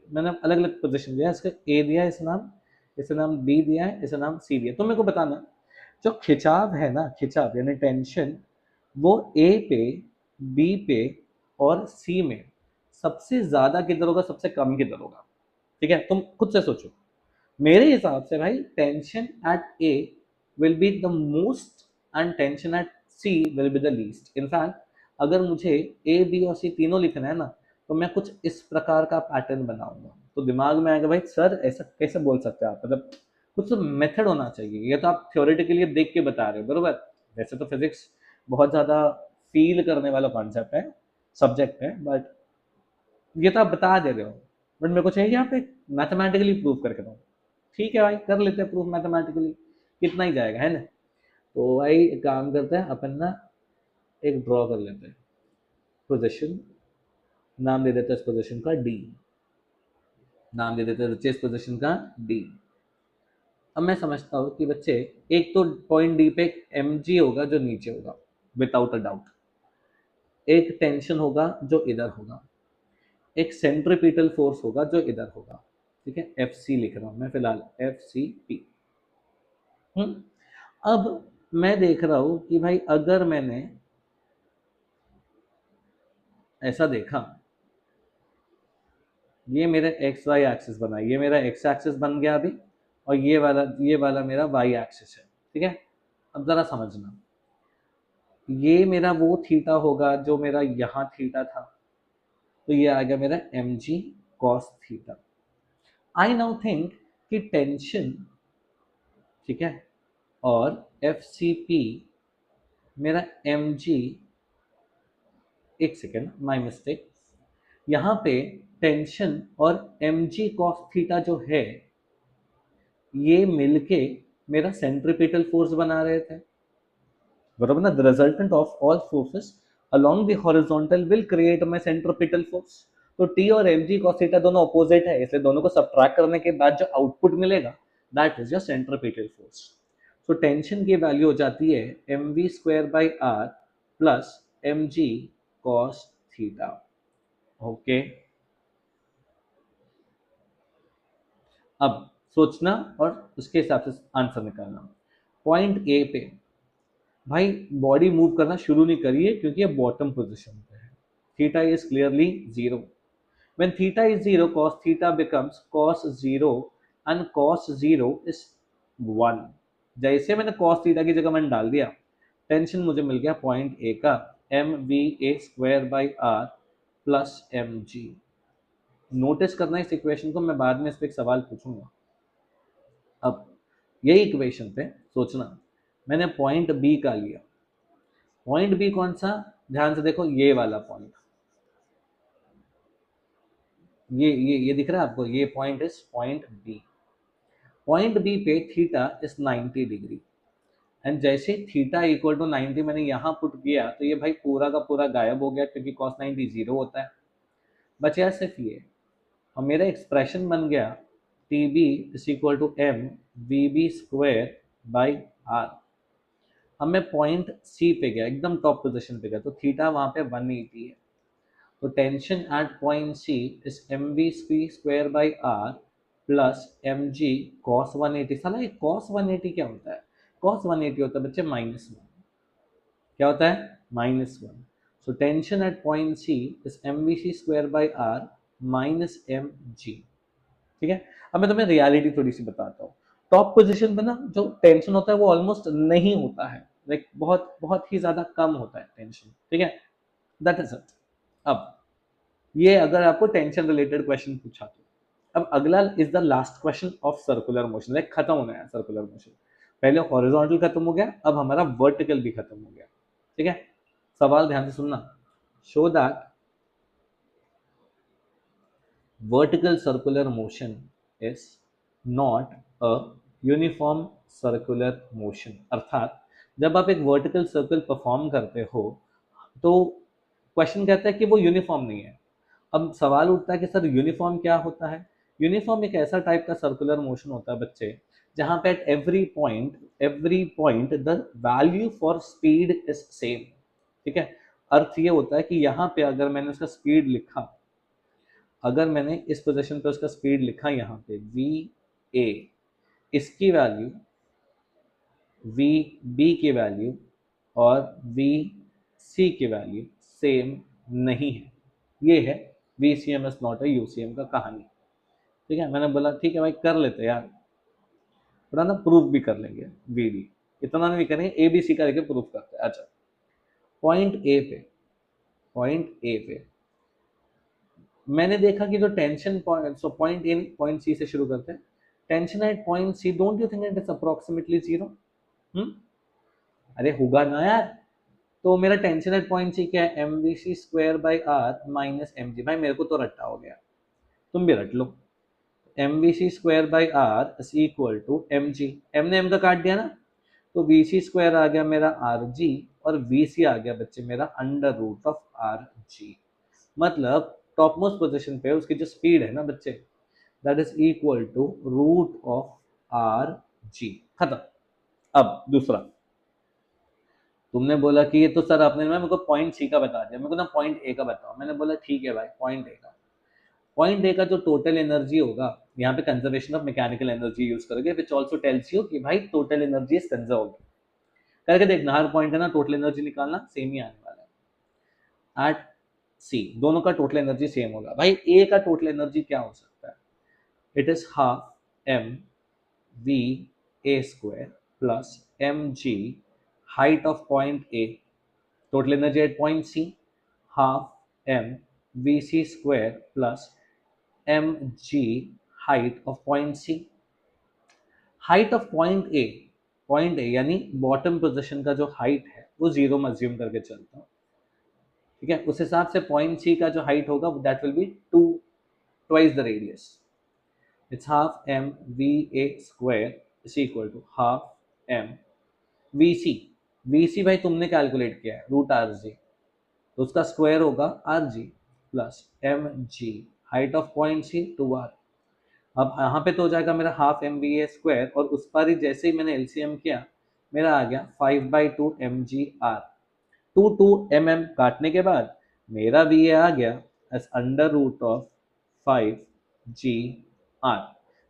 मैंने अलग अलग पोजीशन दिया, इसका ए दिया इस नाम, इसे नाम बी दिया है, इसे नाम सी दिया। तो मेरे को बताना, जो खिंचाव है ना, खिंचाव यानी टेंशन, वो ए पे, बी पे और सी में सबसे ज्यादा किधर होगा, सबसे कम किधर होगा, ठीक है। तुम खुद से सोचो। मेरे हिसाब से भाई tension at A will be the most and tension at C will be the least. In fact अगर मुझे ए बी और सी तीनों लिखना है ना, तो मैं कुछ इस प्रकार का पैटर्न बनाऊंगा, तो दिमाग में आएगा भाई सर ऐसा कैसे बोल सकते हैं आप, मतलब कुछ तो मेथड होना चाहिए। ये तो आप थ्योरेटिकली देख के बता रहे हो, बरोबर। वैसे तो फिजिक्स बहुत ज़्यादा फील करने वाला कॉन्सेप्ट है, सब्जेक्ट है, बट ये तो आप बता दे रहे हो, बट मेरे को चाहिए यहाँ पे मैथमेटिकली प्रूव करके दो। ठीक है भाई, कर लेते हैं प्रूफ मैथमेटिकली, कितना ही जाएगा, है ना। तो भाई एक काम करते हैं अपन ना, एक ड्रॉ कर लेते हैं पोजीशन, नाम दे देते हैं इस पोजीशन का डी, नाम दे देते हैं इस पोजीशन का डी। अब मैं समझता हूँ कि बच्चे, एक तो पॉइंट डी पे एक एम जी होगा जो नीचे होगा विदाउट अ डाउट, एक टेंशन होगा जो इधर होगा, एक सेंट्रीपिटल फोर्स होगा जो इधर होगा, ठीक है। एफ सी लिख रहा हूँ मैं फिलहाल, एफ सी पी। अब मैं देख रहा हूं कि भाई अगर मैंने ऐसा देखा, ये मेरा एक्स वाई एक्सिस बना, ये मेरा एक्स एक्सिस बन गया अभी, और ये वाला मेरा वाई एक्सिस है, ठीक है। अब जरा समझना, ये मेरा वो थीटा होगा जो मेरा यहाँ थीटा था, तो ये आ गया मेरा M G cos theta. I now think कि टेंशन, ठीक है, और एफ सी पी मेरा एम जी, एक सेकेंड माई मिस्टेक, यहाँ पे टेंशन और एम जी कॉस थीटा जो है, ये मिलके मेरा सेंट्रीपिटल फोर्स बना रहे थे, बराबर ना। The resultant of all forces along the horizontal will create my centripetal force. तो टी और एम जी कॉस थीटा दोनों अपोजिट है, इसलिए दोनों को सब्ट्रैक्ट करने के बाद जो आउटपुट मिलेगा that is your centripetal force. तो टेंशन की वैल्यू हो जाती है M V square by R plus M G cos theta. Okay, अब सोचना और उसके हिसाब से आंसर निकालना। पॉइंट ए पे भाई बॉडी मूव करना शुरू नहीं करिए क्योंकि ये बॉटम पोजीशन पे है। Theta is clearly zero. When theta is zero cos theta becomes cos zero and cos zero is 1। जैसे मैंने cos थीटा की जगह मैंने डाल दिया, टेंशन मुझे मिल गया पॉइंट ए का M V A square by R plus M G. Notice करना इस इक्वेशन को, मैं बाद में इस पर एक सवाल पूछूंगा। अब यही इक्वेशन पे सोचना, मैंने पॉइंट बी का लिया। पॉइंट बी कौन सा, ध्यान से देखो, ये वाला पॉइंट, ये दिख रहा है आपको, ये point is point B. Point B पे थीटा इज 90 डिग्री एंड जैसे थीटा इक्वल टू 90 मैंने यहाँ पुट किया तो ये भाई पूरा का पूरा गायब हो गया क्योंकि cos 90 जीरो होता है, बचा सिर्फ ये। और मेरा एक्सप्रेशन बन गया T B is equal to M V B square by R. अब मैं पॉइंट सी पे गया, एकदम टॉप पोजीशन पे गया, तो थीटा वहाँ पे 180 है, तो tension at point C is M V C square by R plus M G cos 180। साला ये कॉस 180 क्या होता है? कॉस 180 होता है बच्चे -1। क्या होता है? -1। So tension at point C is M V C square by R minus M G. ठीक है, अब मैं तुम्हें रियलिटी थोड़ी सी बताता हूँ। टॉप पोजीशन पे ना जो टेंशन होता है वो ऑलमोस्ट नहीं होता है, लाइक बहुत बहुत ही ज्यादा कम होता है टेंशन। ठीक है, दैट इज इट। अब ये अगर आपको टेंशन रिलेटेड क्वेश्चन पूछा तो अब अगला is the last question of circular motion. Like खत्म होना है सर्कुलर मोशन, पहले हॉरिजॉन्टल खत्म हो गया, अब हमारा वर्टिकल भी खत्म हो गया। ठीक है, सवाल ध्यान से सुनना। Show that vertical circular motion is not a uniform circular motion. अर्थात जब आप एक वर्टिकल सर्कल परफॉर्म करते हो तो क्वेश्चन कहता है कि वो यूनिफॉर्म नहीं है। अब सवाल उठता है कि सर यूनिफॉर्म क्या होता है? यूनिफॉर्म एक ऐसा टाइप का सर्कुलर मोशन होता है बच्चे जहां पे at every point the value for speed is same. ठीक है, अर्थ ये होता है कि यहाँ पे अगर मैंने उसका स्पीड लिखा, अगर मैंने इस पोजीशन पे उसका स्पीड लिखा यहाँ पे वी ए, इसकी वैल्यू वी बी की वैल्यू और वी सी की वैल्यू सेम नहीं है। ये है V C M is not a U C M का कहानी। ठीक है, मैंने बोला ठीक है भाई कर लेते यार, थोड़ा ना प्रूफ भी कर लेंगे, वी डी इतना नहीं करेंगे, ए बी सी का लेके प्रूफ करते हैं। अच्छा, पॉइंट ए पे मैंने देखा कि जो tension point, so point A point C से शुरू करते हैं। Tension at point C, don't you think it is approximately zero? अरे होगा ना यार। तो मेरा टेंशन एट पॉइंट सी क्या है? M V C square by R minus M G. भाई मेरे को तो रट्टा हो गया, तुम भी रट लो। M V C square by R is equal to M G, M ने एम का काट दिया ना, तो वी सी स्क्वायर आ गया मेरा आर जी और वी सी आ गया बच्चे मेरा under root of R G. मतलब टॉप मोस्ट पोजिशन पे उसकी जो स्पीड है ना बच्चे, that is equal to root of R G. खत्म। अब दूसरा, तुमने बोला कि ये तो सर आपने मेरे को पॉइंट सी का बता दिया, मेरे को ना पॉइंट ए का बताओ। मैंने बोला ठीक है भाई, पॉइंट ए का जो टोटल एनर्जी होगा, यहाँ पे conservation of mechanical energy use करोगे, विच ऑल्सो टेल्स यू कि भाई टोटल एनर्जी इज कंजर्व करके देखना। हर पॉइंट है ना टोटल एनर्जी निकालना, सेम ही आने वाला है। एट सी दोनों का टोटल एनर्जी सेम होगा। भाई ए का टोटल एनर्जी क्या हो सकता है? It is half M V A square plus M G height of point A, total energy at point C half M V C square plus M G height of point C. Height of point A यानी bottom position का जो height है वो zero में assume करके चलता हूँ। ठीक है, उस हिसाब से पॉइंट सी का जो हाइट होगा that will be two twice the radius. It's half M V A square is equal to half M V C. V C भाई तुमने कैलकुलेट किया है रूट आर जी, तो उसका स्क्वायर होगा R G plus M G height of point C two R. अब यहाँ पे तो हो जाएगा मेरा half M V A square और उस पर ही जैसे ही मैंने एलसीएम किया मेरा आ गया 5/2 एम जी आर। 2 mm काटने के बाद मेरा वी ए आ गया as under root of 5 G R.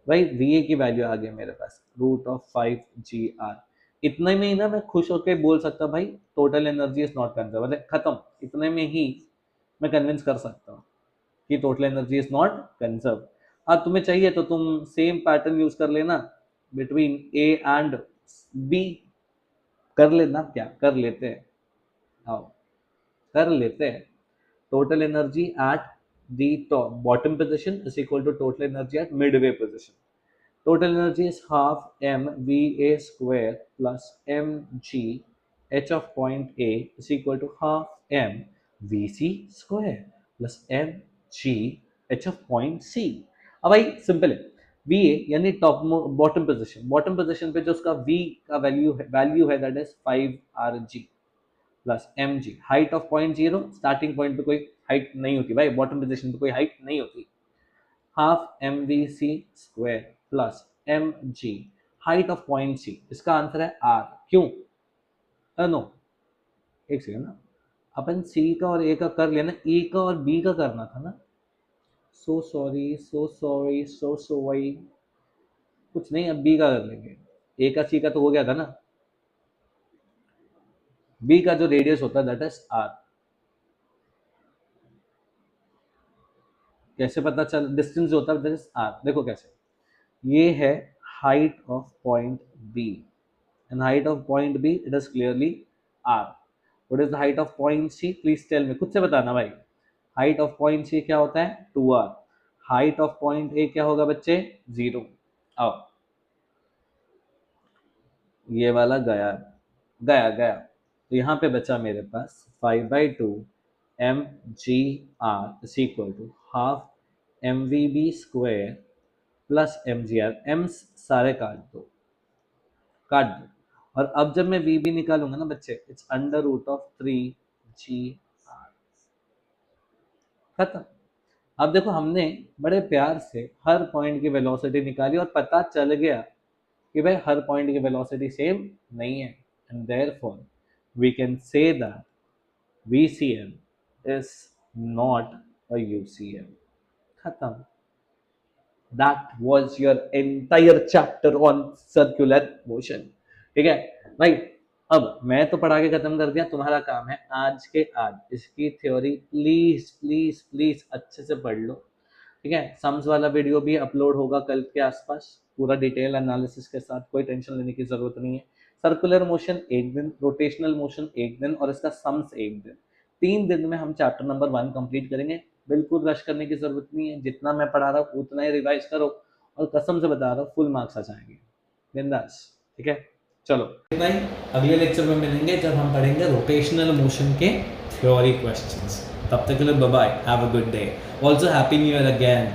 भाई वी की वैल्यू आ गई मेरे पास √5 GR। इतने में ही ना मैं खुश होकर बोल सकता भाई total energy is not conserve, मतलब खत्म, इतने में ही मैं कन्विंस कर सकता हूँ कि total energy is not conserve. अब तुम्हें चाहिए तो तुम सेम पैटर्न यूज कर लेना बिटवीन ए एंड बी, कर लेना, क्या कर लेते हैं, आओ कर लेते हैं। Total energy at the top bottom position is equal to total energy at midway position. Total energy is half mVA square plus mg h of point A is equal to half mVC square plus mg h of point C। अब भाई simple है, VA यानी top bottom position पे जो उसका V का value है that is 5RG plus mg, height of point 0, starting point पे कोई हाइट नहीं होती भाई, बॉटम पोजीशन पे कोई हाइट नहीं होती, half mvc square plus mg, height of point C, इसका आंसर है R। क्यों? नो एक सेकंड ना, अपन C का और A का कर लिया ना, E का और B का करना था ना। सो सॉरी, कुछ नहीं, अब B का कर लेंगे। A का C का तो हो गया था ना, B का जो रेडियस होता है दैट इज R। कैसे पता चल, डिस्टेंस जो होता है दैट इज R, देखो कैसे, ये है height of point B and height of point B it is clearly R। What is the height of point C? Please tell me, खुद से बताना भाई। height of point C क्या होता है 2R, height of point A क्या होगा बच्चे 0। आओ ये वाला गया गया गया, तो यहाँ पे बचा मेरे पास 5/2 mgr is equal to half mvb square plus mgr। m सारे काट दो, और अब जब मैं वी बी निकालूंगा ना बच्चे, it's under root of 3GR, खत्म। अब देखो हमने बड़े प्यार से हर पॉइंट की वेलोसिटी निकाली और पता चल गया कि भाई हर पॉइंट की वेलोसिटी सेम नहीं है, and therefore we can say that VCM is not a UCM। खत्म। That was your entire chapter on circular motion। ठीक है भाई, अब मैं तो पढ़ा के खत्म कर दिया, तुम्हारा काम है आज के आज इसकी थ्योरी प्लीज प्लीज प्लीज अच्छे से पढ़ लो। ठीक है, सम्स वाला वीडियो भी अपलोड होगा कल के आसपास, पूरा डिटेल एनालिसिस के साथ, कोई टेंशन लेने की जरूरत नहीं है। सर्कुलर मोशन एक दिन, रोटेशनल मोशन एक दिन, और इसका सम्स एक दिन, 3 दिन में हम चैप्टर नंबर 1 कंप्लीट करेंगे। बिल्कुल रश करने की जरूरत नहीं है, जितना मैं पढ़ा रहा हूँ उतना ही रिवाइज करो, और कसम से बता रहा हूँ फुल मार्क्स आ जाएंगे, बिंदास। ठीक है, चलो भाई अगले लेक्चर में मिलेंगे जब हम पढ़ेंगे रोटेशनल मोशन के थ्योरी क्वेश्चंस। तब तक के लिए bye bye, have a good day, also happy new year again.